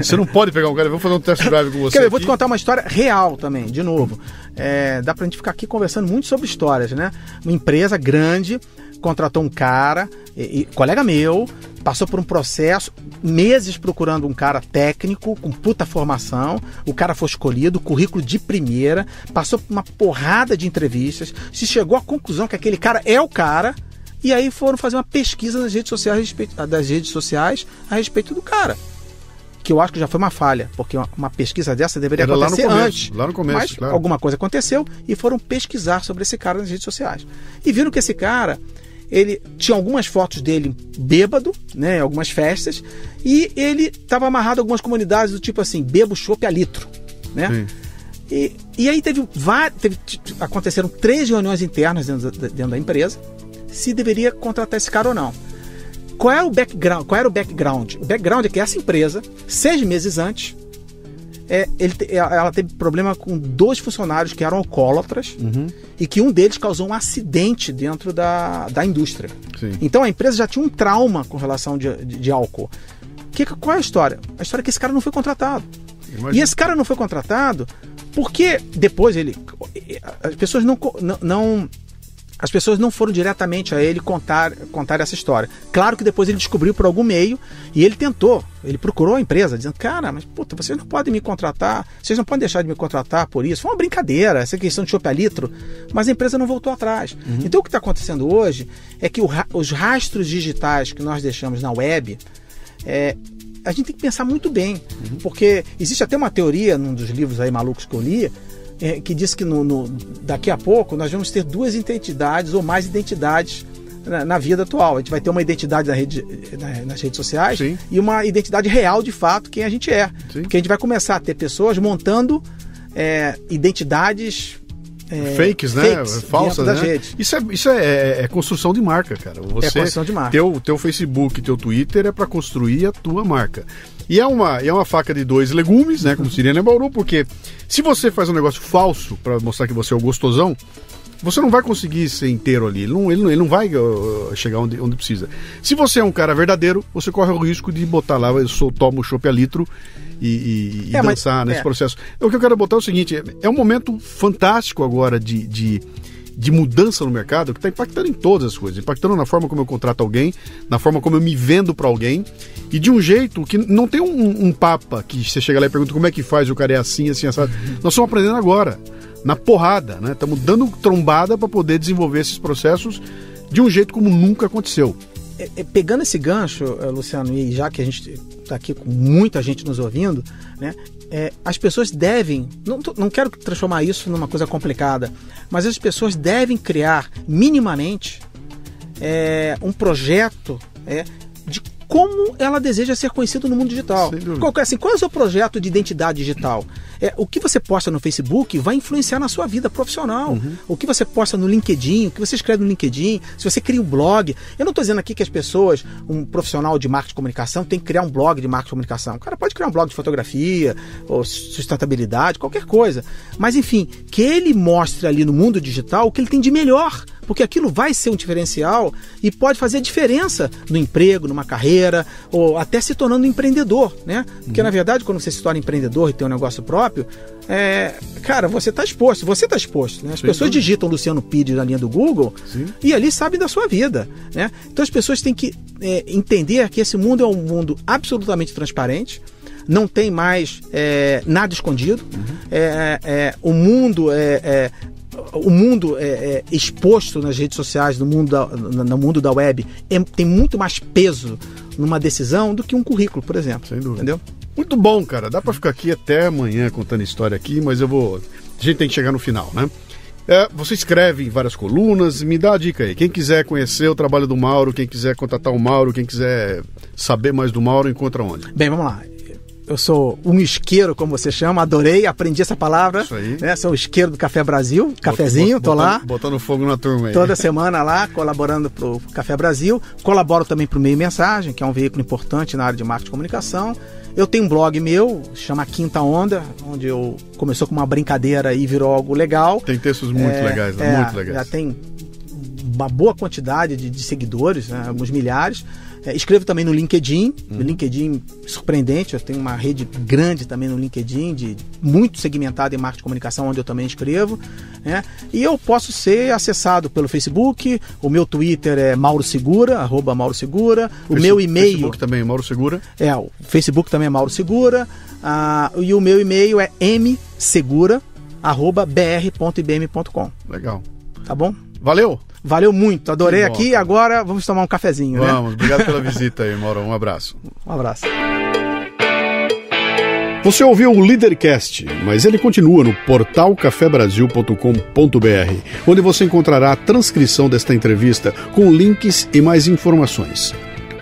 Você não pode pegar um cara e vou fazer um test drive com você. Eu vou te contar uma história real também, de novo. Dá pra gente ficar aqui conversando muito sobre histórias, né? Uma empresa grande contratou um cara, colega meu, passou por um processo, meses procurando um cara técnico, com puta formação, o cara foi escolhido, currículo de primeira, passou por uma porrada de entrevistas, se chegou à conclusão que aquele cara é o cara. E aí foram fazer uma pesquisa nas redes sociais a respeito do cara. Que eu acho que já foi uma falha, porque uma pesquisa dessa deveria acontecer antes. Lá no começo, mas alguma coisa aconteceu e foram pesquisar sobre esse cara nas redes sociais. E viram que esse cara, ele tinha algumas fotos dele bêbado, né, em algumas festas, e ele estava amarrado a algumas comunidades do tipo assim, bebo chopp a litro, né? E aí aconteceram 3 reuniões internas dentro da empresa, se deveria contratar esse cara ou não. Qual era o background? O background é que essa empresa, 6 meses antes, ela teve problema com 2 funcionários que eram alcoólatras e que um deles causou um acidente dentro da indústria. Sim. Então a empresa já tinha um trauma com relação de álcool. Qual é a história? A história é que esse cara não foi contratado. Imagina. E esse cara não foi contratado porque depois as pessoas não foram diretamente a ele contar essa história. Claro que depois ele descobriu por algum meio e ele procurou a empresa, dizendo, cara, mas vocês não podem me contratar, vocês não podem deixar de me contratar por isso. Foi uma brincadeira, essa questão de chopp a litro, mas a empresa não voltou atrás. Então o que está acontecendo hoje é que os rastros digitais que nós deixamos na web, a gente tem que pensar muito bem, porque existe até uma teoria num dos livros aí malucos que eu li, que diz que daqui a pouco nós vamos ter 2 identidades ou mais identidades na vida atual. A gente vai ter uma identidade nas redes sociais. Sim. E uma identidade real, de fato, quem a gente é. Sim. Porque a gente vai começar a ter pessoas montando identidades fakes, né? Fakes, Falsas, das né? redes. Isso é construção de marca, cara. Você, construção de marca. Teu Facebook, teu Twitter é para construir a tua marca. E é uma faca de dois legumes, né? Como seria em Bauru, porque se você faz um negócio falso para mostrar que você é o gostosão, você não vai conseguir ser inteiro ali. Ele não vai chegar onde precisa. Se você é um cara verdadeiro, você corre o risco de botar lá, eu tomo chopp a litro e dançar nesse processo. O que eu quero botar é o seguinte, é um momento fantástico agora de mudança no mercado que está impactando em todas as coisas, impactando na forma como eu contrato alguém, na forma como eu me vendo para alguém, e de um jeito que não tem um papa que você chega lá e pergunta como é que faz, o cara é assim, assado. Nós estamos aprendendo agora, na porrada, né? Estamos dando trombada para poder desenvolver esses processos de um jeito como nunca aconteceu. Pegando esse gancho, Luciano, e já que a gente está aqui com muita gente nos ouvindo, né? As pessoas devem, não quero transformar isso numa coisa complicada, mas as pessoas devem criar minimamente um projeto de como ela deseja ser conhecida no mundo digital. Qual é o seu projeto de identidade digital? O que você posta no Facebook vai influenciar na sua vida profissional. O que você posta no LinkedIn, o que você escreve no LinkedIn, se você cria um blog. Eu não estou dizendo aqui que as pessoas, um profissional de marketing de comunicação, tem que criar um blog de marketing de comunicação. O cara pode criar um blog de fotografia, ou sustentabilidade, qualquer coisa. Mas, enfim, que ele mostre ali no mundo digital o que ele tem de melhor. Porque aquilo vai ser um diferencial e pode fazer diferença no emprego, numa carreira, ou até se tornando um empreendedor, né? Porque, na verdade, quando você se torna empreendedor e tem um negócio próprio, cara, você está exposto, né? As pessoas digitam Luciano Pires na linha do Google e ali sabem da sua vida, né? Então as pessoas têm que entender que esse mundo é um mundo absolutamente transparente, não tem mais nada escondido, o mundo é exposto nas redes sociais, no mundo da web, tem muito mais peso numa decisão do que um currículo, por exemplo. Sem dúvida. Entendeu? Muito bom, cara. Dá pra ficar aqui até amanhã contando história aqui, mas a gente tem que chegar no final, né? Você escreve em várias colunas, me dá a dica aí. Quem quiser conhecer o trabalho do Mauro, quem quiser contatar o Mauro, quem quiser saber mais do Mauro, encontra onde? Bem, vamos lá. Eu sou um isqueiro, como você chama, adorei, aprendi essa palavra. Isso aí. Né? Sou isqueiro do Café Brasil, cafezinho, tô lá. Botando fogo na turma aí. Toda semana lá, colaborando pro Café Brasil. Colaboro também pro Meio Mensagem, que é um veículo importante na área de marketing e comunicação. Eu tenho um blog meu, chama Quinta Onda, onde eu começou com uma brincadeira e virou algo legal. Tem textos muito legais, né? Muito legais. Já tem uma boa quantidade de seguidores, né? Alguns milhares. Escrevo também no LinkedIn, no LinkedIn surpreendente, eu tenho uma rede grande também no LinkedIn, muito segmentada em marketing e comunicação, onde eu também escrevo, né? E eu posso ser acessado pelo Facebook, o meu Twitter é Mauro Segura, @MauroSegura, o meu e-mail... O Facebook também é Mauro Segura? O Facebook também é Mauro Segura, e o meu e-mail é msegura@br.ibm.com. Legal. Tá bom? Valeu muito, adorei aqui. Agora vamos tomar um cafezinho, né? Obrigado pela visita aí, Mauro. Um abraço. Um abraço. Você ouviu o Leadercast, mas ele continua no portal cafebrasil.com.br, onde você encontrará a transcrição desta entrevista com links e mais informações.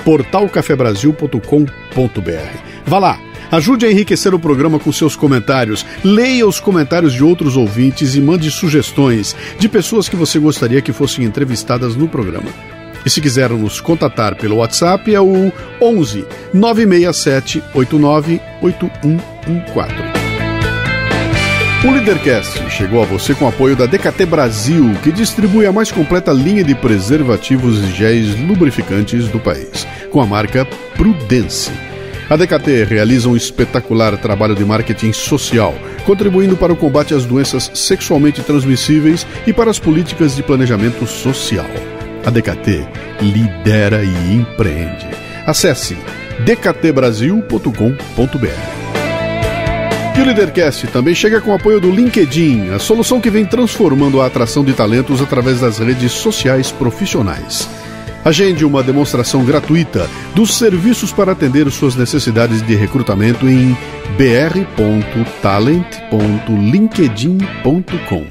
portalcafebrasil.com.br. Vá lá. Ajude a enriquecer o programa com seus comentários, leia os comentários de outros ouvintes e mande sugestões de pessoas que você gostaria que fossem entrevistadas no programa. E se quiser nos contatar pelo WhatsApp é o 11 967 89 8114. O Leadercast chegou a você com o apoio da DKT Brasil, que distribui a mais completa linha de preservativos e géis lubrificantes do país, com a marca Prudence. A DKT realiza um espetacular trabalho de marketing social, contribuindo para o combate às doenças sexualmente transmissíveis e para as políticas de planejamento social. A DKT lidera e empreende. Acesse dktbrasil.com.br. E o Leadercast também chega com o apoio do LinkedIn, a solução que vem transformando a atração de talentos através das redes sociais profissionais. Agende uma demonstração gratuita dos serviços para atender suas necessidades de recrutamento em br.talent.linkedin.com.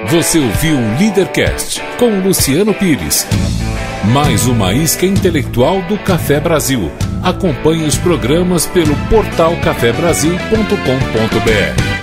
Você ouviu o Leadercast com Luciano Pires. Mais uma isca intelectual do Café Brasil. Acompanhe os programas pelo portal cafebrasil.com.br.